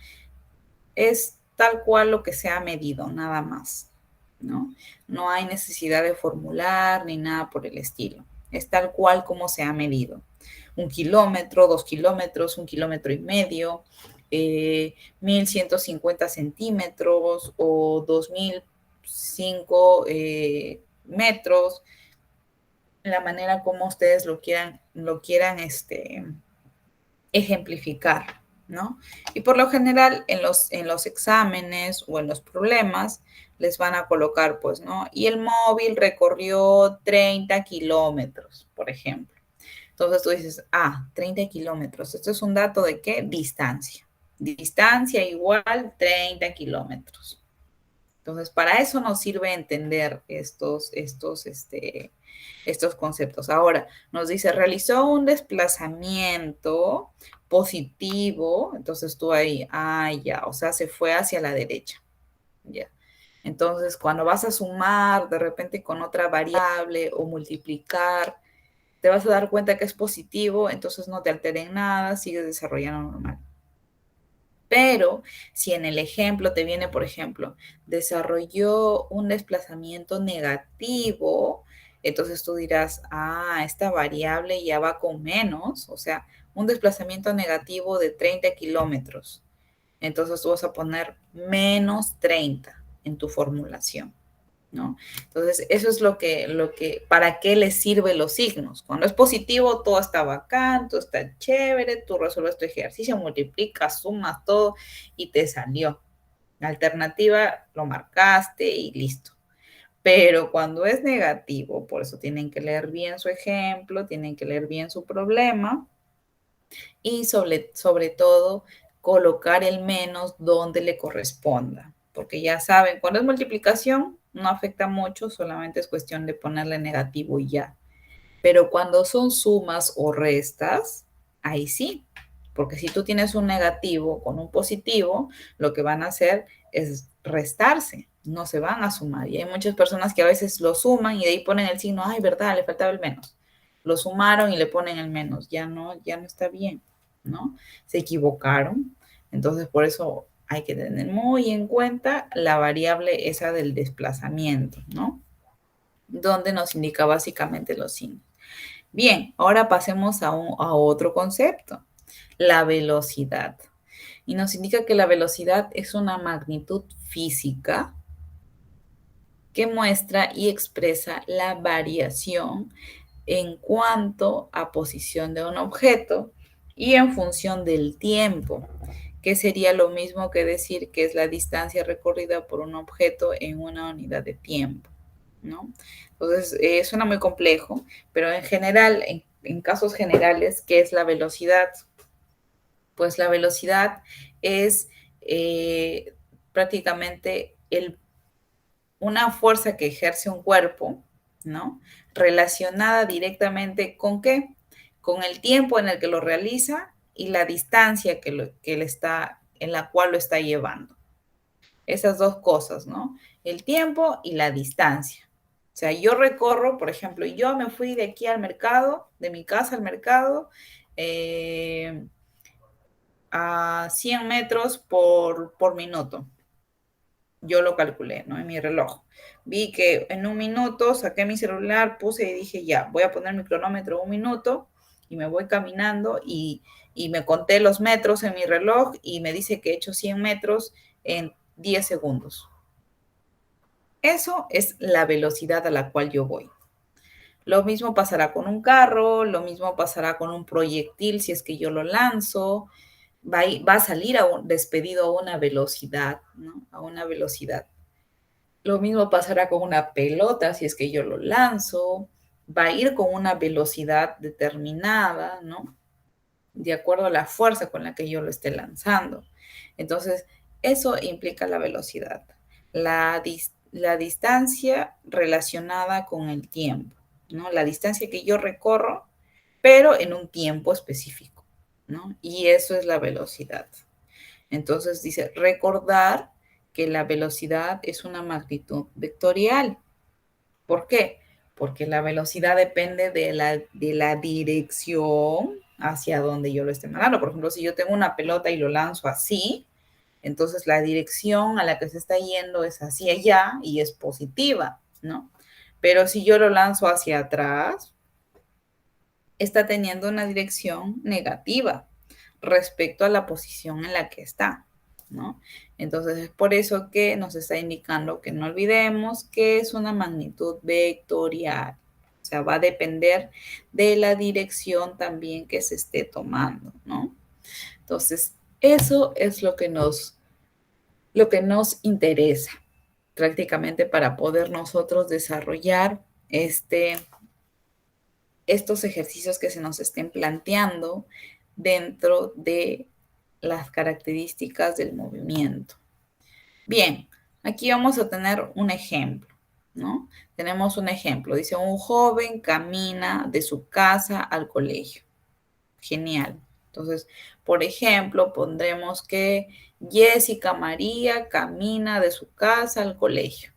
es tal cual lo que se ha medido, nada más, ¿no? No hay necesidad de formular ni nada por el estilo. Es tal cual como se ha medido. 1 kilómetro, 2 kilómetros, 1,5 kilómetros, 1,150 centímetros o 2,005 metros, la manera como ustedes lo quieran ejemplificar, ¿no? Y por lo general en los exámenes o en los problemas les van a colocar, pues, ¿no? Y el móvil recorrió 30 kilómetros, por ejemplo. Entonces tú dices, 30 kilómetros. Esto es un dato de qué? Distancia. Distancia igual 30 kilómetros. Entonces, para eso nos sirve entender estos conceptos. Ahora, nos dice, realizó un desplazamiento positivo, entonces tú ahí, ya, o sea, se fue hacia la derecha, ya. Entonces, cuando vas a sumar de repente con otra variable o multiplicar, te vas a dar cuenta que es positivo, entonces no te alteren nada, sigues desarrollando normal. Pero si en el ejemplo te viene, por ejemplo, desarrolló un desplazamiento negativo, entonces tú dirás, esta variable ya va con menos, o sea, un desplazamiento negativo de 30 kilómetros. Entonces tú vas a poner menos 30 en tu formulación, ¿no? Entonces, eso es ¿para qué les sirven los signos? Cuando es positivo, todo está bacán, todo está chévere, tú resuelves tu ejercicio, multiplicas, sumas todo y te salió. La alternativa lo marcaste y listo. Pero cuando es negativo, por eso tienen que leer bien su ejemplo, tienen que leer bien su problema y sobre todo colocar el menos donde le corresponda, porque ya saben, cuando es multiplicación no afecta mucho, solamente es cuestión de ponerle negativo y ya. Pero cuando son sumas o restas, ahí sí, porque si tú tienes un negativo con un positivo, lo que van a hacer es restarse, no se van a sumar. Y hay muchas personas que a veces lo suman y de ahí ponen el signo, verdad, le faltaba el menos. Lo sumaron y le ponen el menos, ya no está bien, ¿no? Se equivocaron. Entonces, por eso hay que tener muy en cuenta la variable esa del desplazamiento, ¿no? Donde nos indica básicamente los signos. Bien, ahora pasemos a otro concepto, la velocidad. Y nos indica que la velocidad es una magnitud física que muestra y expresa la variación en cuanto a posición de un objeto y en función del tiempo, que sería lo mismo que decir que es la distancia recorrida por un objeto en una unidad de tiempo, ¿no? Entonces, suena muy complejo, pero en general, en casos generales, ¿qué es la velocidad? Pues la velocidad es prácticamente una fuerza que ejerce un cuerpo, ¿no? Relacionada directamente con qué? Con el tiempo en el que lo realiza y la distancia en la cual lo está llevando. Esas dos cosas, ¿no? El tiempo y la distancia. O sea, yo recorro, por ejemplo, yo me fui de aquí al mercado, de mi casa al mercado, a 100 metros por minuto. Yo lo calculé, ¿no? En mi reloj. Vi que en un minuto saqué mi celular, puse y dije, ya, voy a poner mi cronómetro 1 minuto y me voy caminando y me conté los metros en mi reloj y me dice que he hecho 100 metros en 10 segundos. Eso es la velocidad a la cual yo voy. Lo mismo pasará con un carro, lo mismo pasará con un proyectil si es que yo lo lanzo, va a salir despedido a una velocidad, ¿no? A una velocidad. Lo mismo pasará con una pelota, si es que yo lo lanzo, va a ir con una velocidad determinada, ¿no? De acuerdo a la fuerza con la que yo lo esté lanzando. Entonces, eso implica la velocidad, la distancia relacionada con el tiempo, ¿no? La distancia que yo recorro, pero en un tiempo específico, ¿no? Y eso es la velocidad. Entonces dice, recordar que la velocidad es una magnitud vectorial. ¿Por qué? Porque la velocidad depende de la dirección hacia donde yo lo esté mandando. Por ejemplo, si yo tengo una pelota y lo lanzo así, entonces la dirección a la que se está yendo es hacia allá y es positiva, ¿no? Pero si yo lo lanzo hacia atrás, está teniendo una dirección negativa respecto a la posición en la que está, ¿no? Entonces es por eso que nos está indicando que no olvidemos que es una magnitud vectorial. O sea, va a depender de la dirección también que se esté tomando, ¿no? Entonces, eso es lo que nos interesa prácticamente para poder nosotros desarrollar estos ejercicios que se nos estén planteando dentro de las características del movimiento. Bien, aquí vamos a tener un ejemplo, ¿no? Tenemos un ejemplo. Dice, un joven camina de su casa al colegio. Genial. Entonces, por ejemplo, pondremos que Jessica María camina de su casa al colegio.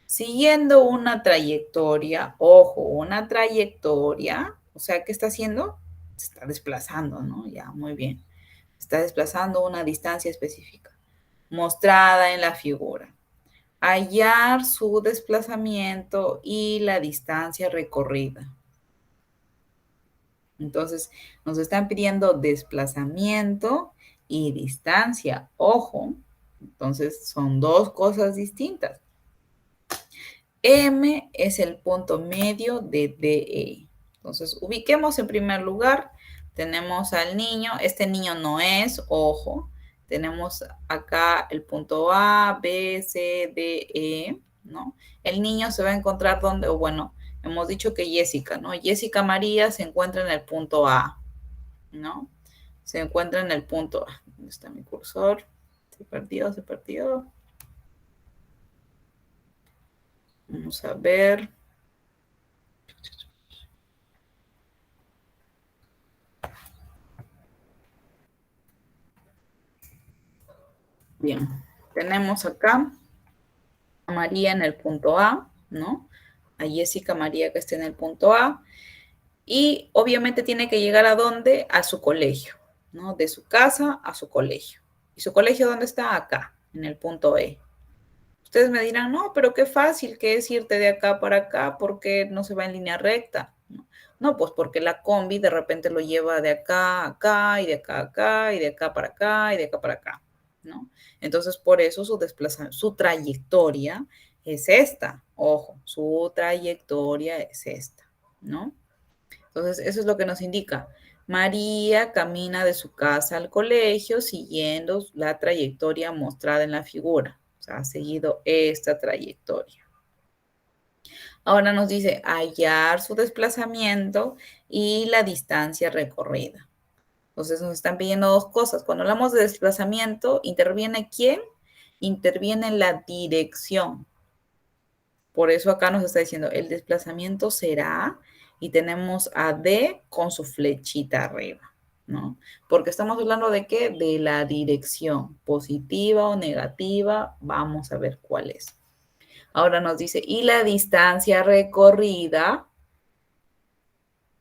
Siguiendo una trayectoria, ojo, una trayectoria, o sea, ¿qué está haciendo? Se está desplazando, ¿no? Ya, muy bien. Está desplazando una distancia específica, mostrada en la figura. Hallar su desplazamiento y la distancia recorrida. Entonces, nos están pidiendo desplazamiento y distancia. Ojo, entonces son dos cosas distintas. M es el punto medio de DE. Entonces, ubiquemos en primer lugar, tenemos al niño, este niño no es, ojo, tenemos acá el punto A, B, C, D, E, ¿no? El niño se va a encontrar donde, o bueno, hemos dicho que Jessica, ¿no? Jessica María se encuentra en el punto A, ¿no? Se encuentra en el punto A. ¿Dónde está mi cursor? Se perdió, se perdió. Vamos a ver. Bien, tenemos acá a María en el punto A, ¿no? A Jessica María que está en el punto A. Y obviamente tiene que llegar a dónde? A su colegio, ¿no? De su casa a su colegio. ¿Y su colegio dónde está? Acá, en el punto E. Ustedes me dirán, no, pero qué fácil que es irte de acá para acá porque no se va en línea recta. No, pues porque la combi de repente lo lleva de acá a acá y de acá a acá y de acá para acá y de acá para acá, ¿no? Entonces, por eso su trayectoria es esta. Ojo, su trayectoria es esta, ¿no? Entonces, eso es lo que nos indica. María camina de su casa al colegio siguiendo la trayectoria mostrada en la figura. O sea, ha seguido esta trayectoria. Ahora nos dice hallar su desplazamiento y la distancia recorrida. Entonces nos están pidiendo dos cosas. Cuando hablamos de desplazamiento, ¿interviene quién? Interviene la dirección. Por eso acá nos está diciendo el desplazamiento será y tenemos a D con su flechita arriba, ¿no? Porque estamos hablando de qué? De la dirección, positiva o negativa. Vamos a ver cuál es. Ahora nos dice, y la distancia recorrida,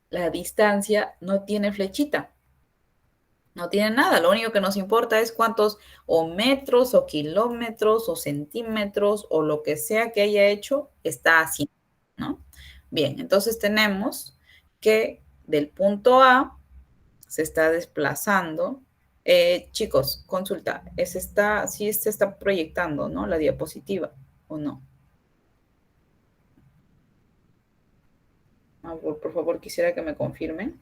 la distancia no tiene flechita, no tiene nada. Lo único que nos importa es cuántos o metros o kilómetros o centímetros o lo que sea que haya hecho está haciendo, ¿no? Bien, entonces tenemos que del punto A se está desplazando. Chicos, consulta, sí se está proyectando, ¿no? La diapositiva, ¿o no? Por favor, quisiera que me confirmen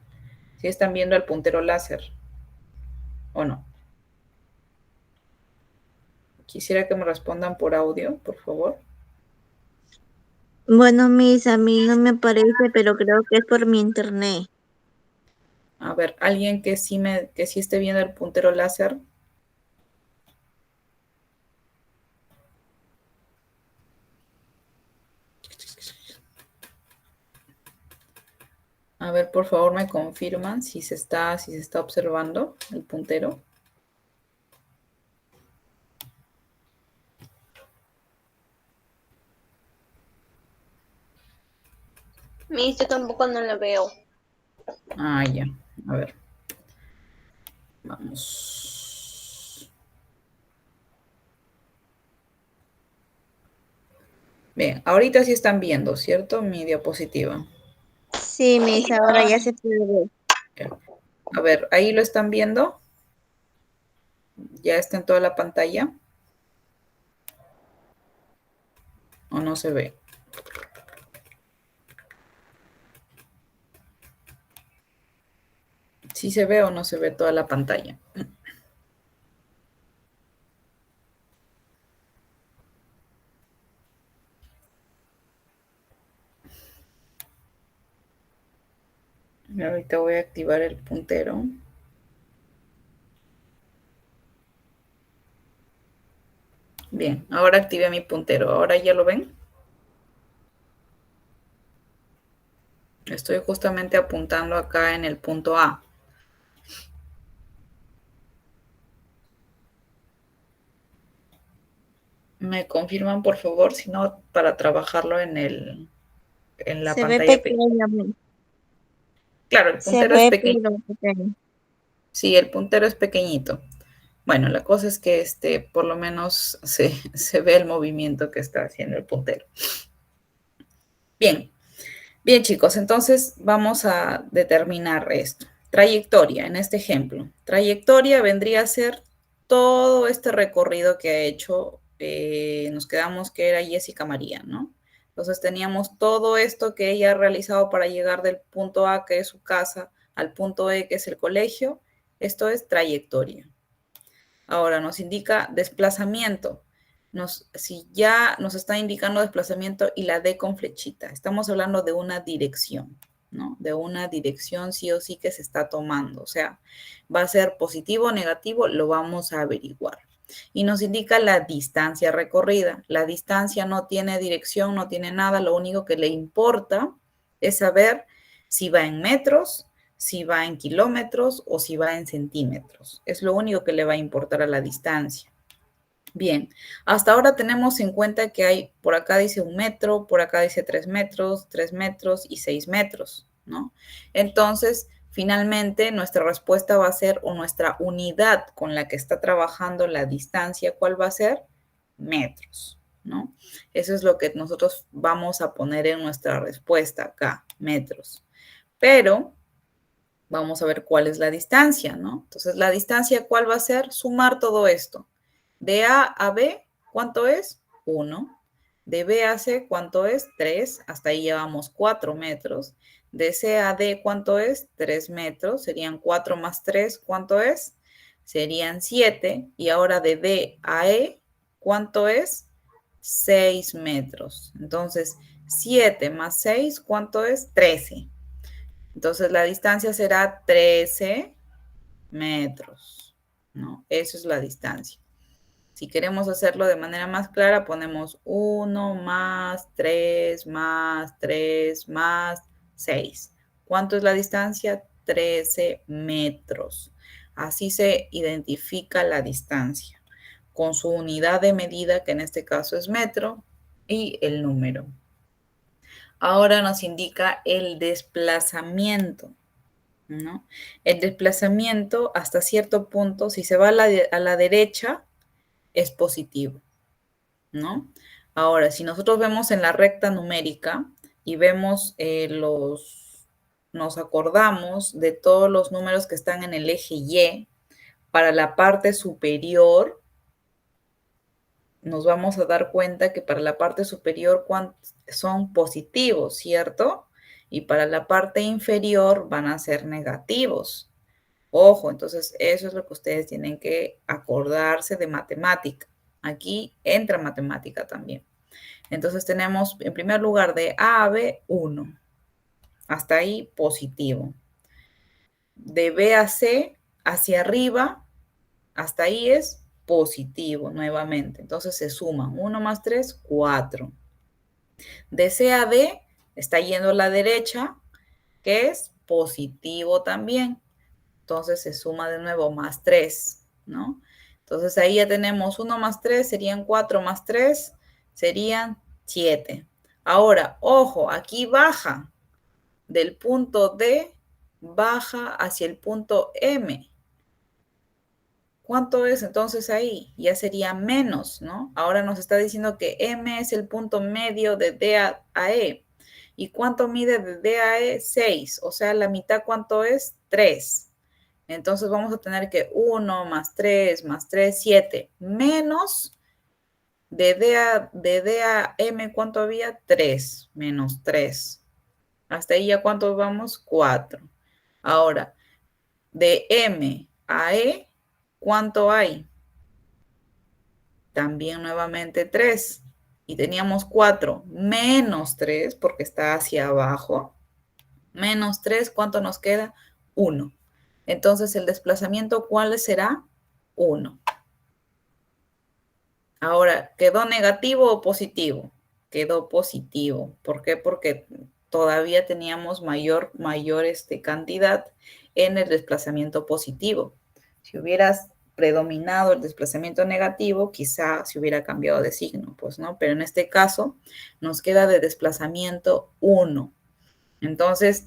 si están viendo el puntero láser o no. Quisiera que me respondan por audio, por favor. Bueno, Miss, a mí no me aparece, pero creo que es por mi internet. A ver, alguien que sí esté viendo el puntero láser. A ver, por favor, me confirman si se está observando el puntero. Miss, yo tampoco no lo veo. Ah, ya. A ver. Vamos. Bien, ahorita sí están viendo, ¿cierto? Mi diapositiva. Sí, Miss, ahora ya se puede ver. A ver, ahí lo están viendo. Ya está en toda la pantalla. ¿O no se ve? ¿Sí se ve o no se ve toda la pantalla? Ahorita voy a activar el puntero. Bien, ahora activé mi puntero. ¿Ahora ya lo ven? Estoy justamente apuntando acá en el punto A. ¿Me confirman, por favor? Si no, para trabajarlo en la Se ve pantalla pequeña. pequeño, Miss. Claro, el Se puntero es ve pequeño. pero pequeño. Sí, el puntero es pequeñito. Bueno, la cosa es que por lo menos se ve el movimiento que está haciendo el puntero. Bien, bien chicos, entonces vamos a determinar esto. Trayectoria, en este ejemplo. Trayectoria vendría a ser todo este recorrido que ha hecho, nos quedamos que era Jessica María, ¿no? Entonces teníamos todo esto que ella ha realizado para llegar del punto A, que es su casa, al punto E, que es el colegio. Esto es trayectoria. Ahora nos indica desplazamiento. Si ya nos está indicando desplazamiento y la D con flechita, estamos hablando de una dirección, ¿no? De una dirección sí o sí que se está tomando. O sea, va a ser positivo o negativo, lo vamos a averiguar. Y nos indica la distancia recorrida. La distancia no tiene dirección, no tiene nada, lo único que le importa es saber si va en metros, si va en kilómetros o si va en centímetros. Es lo único que le va a importar a la distancia. Bien, hasta ahora tenemos en cuenta que hay, por acá dice 1 metro, por acá dice 3 metros y 6 metros, ¿no? Entonces, finalmente, nuestra respuesta va a ser, o nuestra unidad con la que está trabajando la distancia, ¿cuál va a ser? Metros, ¿no? Eso es lo que nosotros vamos a poner en nuestra respuesta acá, metros. Pero vamos a ver cuál es la distancia, ¿no? Entonces, la distancia, ¿cuál va a ser? Sumar todo esto. De A a B, ¿cuánto es? 1. De B a C, ¿cuánto es? 3. Hasta ahí llevamos 4 metros. De C a D, ¿cuánto es? 3 metros. Serían 4 más 3, ¿cuánto es? Serían 7. Y ahora de D a E, ¿cuánto es? 6 metros. Entonces, 7 más 6, ¿cuánto es? 13. Entonces la distancia será 13 metros, ¿no? Eso es la distancia. Si queremos hacerlo de manera más clara, ponemos 1 más 3 más 3 más 6. ¿Cuánto es la distancia? 13 metros. Así se identifica la distancia, con su unidad de medida, que en este caso es metro, y el número. Ahora nos indica el desplazamiento, ¿no? El desplazamiento hasta cierto punto, si se va a la derecha, es positivo, ¿no? Ahora, si nosotros vemos en la recta numérica y vemos nos acordamos de todos los números que están en el eje Y, para la parte superior, nos vamos a dar cuenta que para la parte superior son positivos, ¿cierto? Y para la parte inferior van a ser negativos. Ojo, entonces eso es lo que ustedes tienen que acordarse de matemática. Aquí entra matemática también. Entonces tenemos en primer lugar de A a B 1. Hasta ahí positivo. De B a C hacia arriba, hasta ahí es positivo nuevamente. Entonces se suman 1 más 3, 4. De C a D está yendo a la derecha, que es positivo también. Entonces se suma de nuevo más 3, ¿no? Entonces ahí ya tenemos 1 más 3, serían 4 más 3, serían 7. Ahora, ojo, aquí baja del punto D, baja hacia el punto M. ¿Cuánto es entonces ahí? Ya sería menos, ¿no? Ahora nos está diciendo que M es el punto medio de D a E. ¿Y cuánto mide de D a E? 6. O sea, la mitad, ¿cuánto es? 3. Entonces vamos a tener que 1 más 3 más 3, 7. Menos de D a M, ¿cuánto había? 3. Menos 3. Hasta ahí ya ¿cuántos vamos? 4. Ahora, de M a E, ¿cuánto hay? También nuevamente 3. Y teníamos 4 menos 3 porque está hacia abajo. Menos 3, ¿cuánto nos queda? 1. Entonces, el desplazamiento, ¿cuál será? 1. Ahora, ¿quedó negativo o positivo? Quedó positivo. ¿Por qué? Porque todavía teníamos mayor cantidad en el desplazamiento positivo. Si hubieras predominado el desplazamiento negativo, quizá se hubiera cambiado de signo, pues, ¿no? Pero en este caso nos queda de desplazamiento 1. Entonces,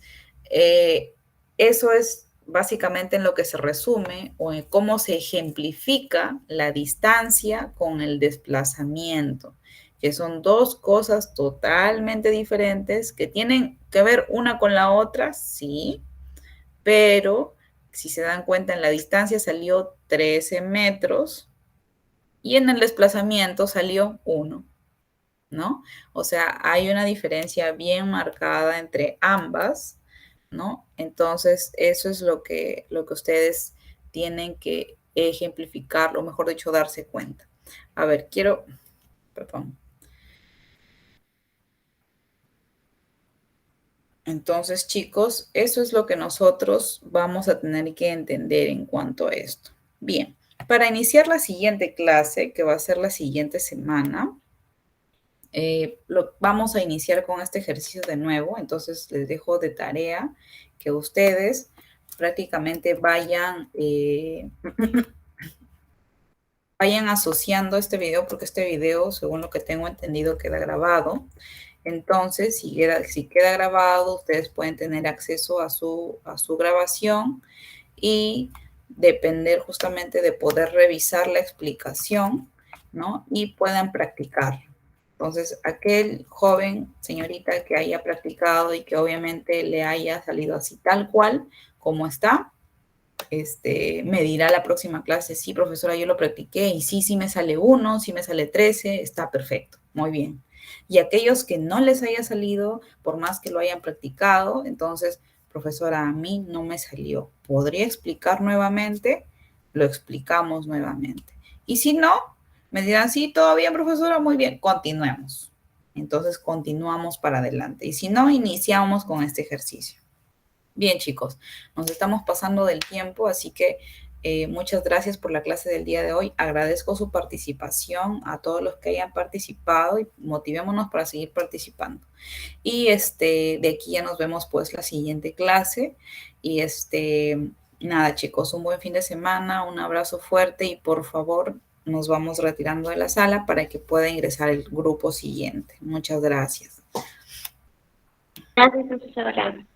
eso es básicamente en lo que se resume o en cómo se ejemplifica la distancia con el desplazamiento, que son dos cosas totalmente diferentes que tienen que ver una con la otra, sí, pero si se dan cuenta en la distancia salió 13 metros y en el desplazamiento salió 1, ¿no? O sea, hay una diferencia bien marcada entre ambas, ¿no? Entonces, eso es lo que ustedes tienen que ejemplificar, o mejor dicho, darse cuenta. A ver, perdón. Entonces, chicos, eso es lo que nosotros vamos a tener que entender en cuanto a esto. Bien, para iniciar la siguiente clase, que va a ser la siguiente semana, vamos a iniciar con este ejercicio de nuevo, entonces les dejo de tarea que ustedes prácticamente vayan asociando este video, porque este video, según lo que tengo entendido, queda grabado. Entonces, si queda grabado, ustedes pueden tener acceso a su grabación y depender justamente de poder revisar la explicación, ¿no? Y puedan practicar. Entonces, aquel joven, señorita, que haya practicado y que obviamente le haya salido así tal cual como está, me dirá la próxima clase, sí, profesora, yo lo practiqué y sí me sale 1, sí me sale 13, está perfecto, muy bien. Y aquellos que no les haya salido, por más que lo hayan practicado, entonces, profesora, a mí no me salió. ¿Podría explicar nuevamente? Lo explicamos nuevamente. Y si no, me dirán, sí, todo bien, profesora, muy bien, continuemos. Entonces, continuamos para adelante. Y si no, iniciamos con este ejercicio. Bien, chicos, nos estamos pasando del tiempo, así que muchas gracias por la clase del día de hoy. Agradezco su participación a todos los que hayan participado y motivémonos para seguir participando. Y de aquí ya nos vemos pues la siguiente clase. Y nada, chicos, un buen fin de semana, un abrazo fuerte y por favor nos vamos retirando de la sala para que pueda ingresar el grupo siguiente. Muchas gracias. Gracias, profesora.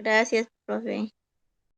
Gracias, profe.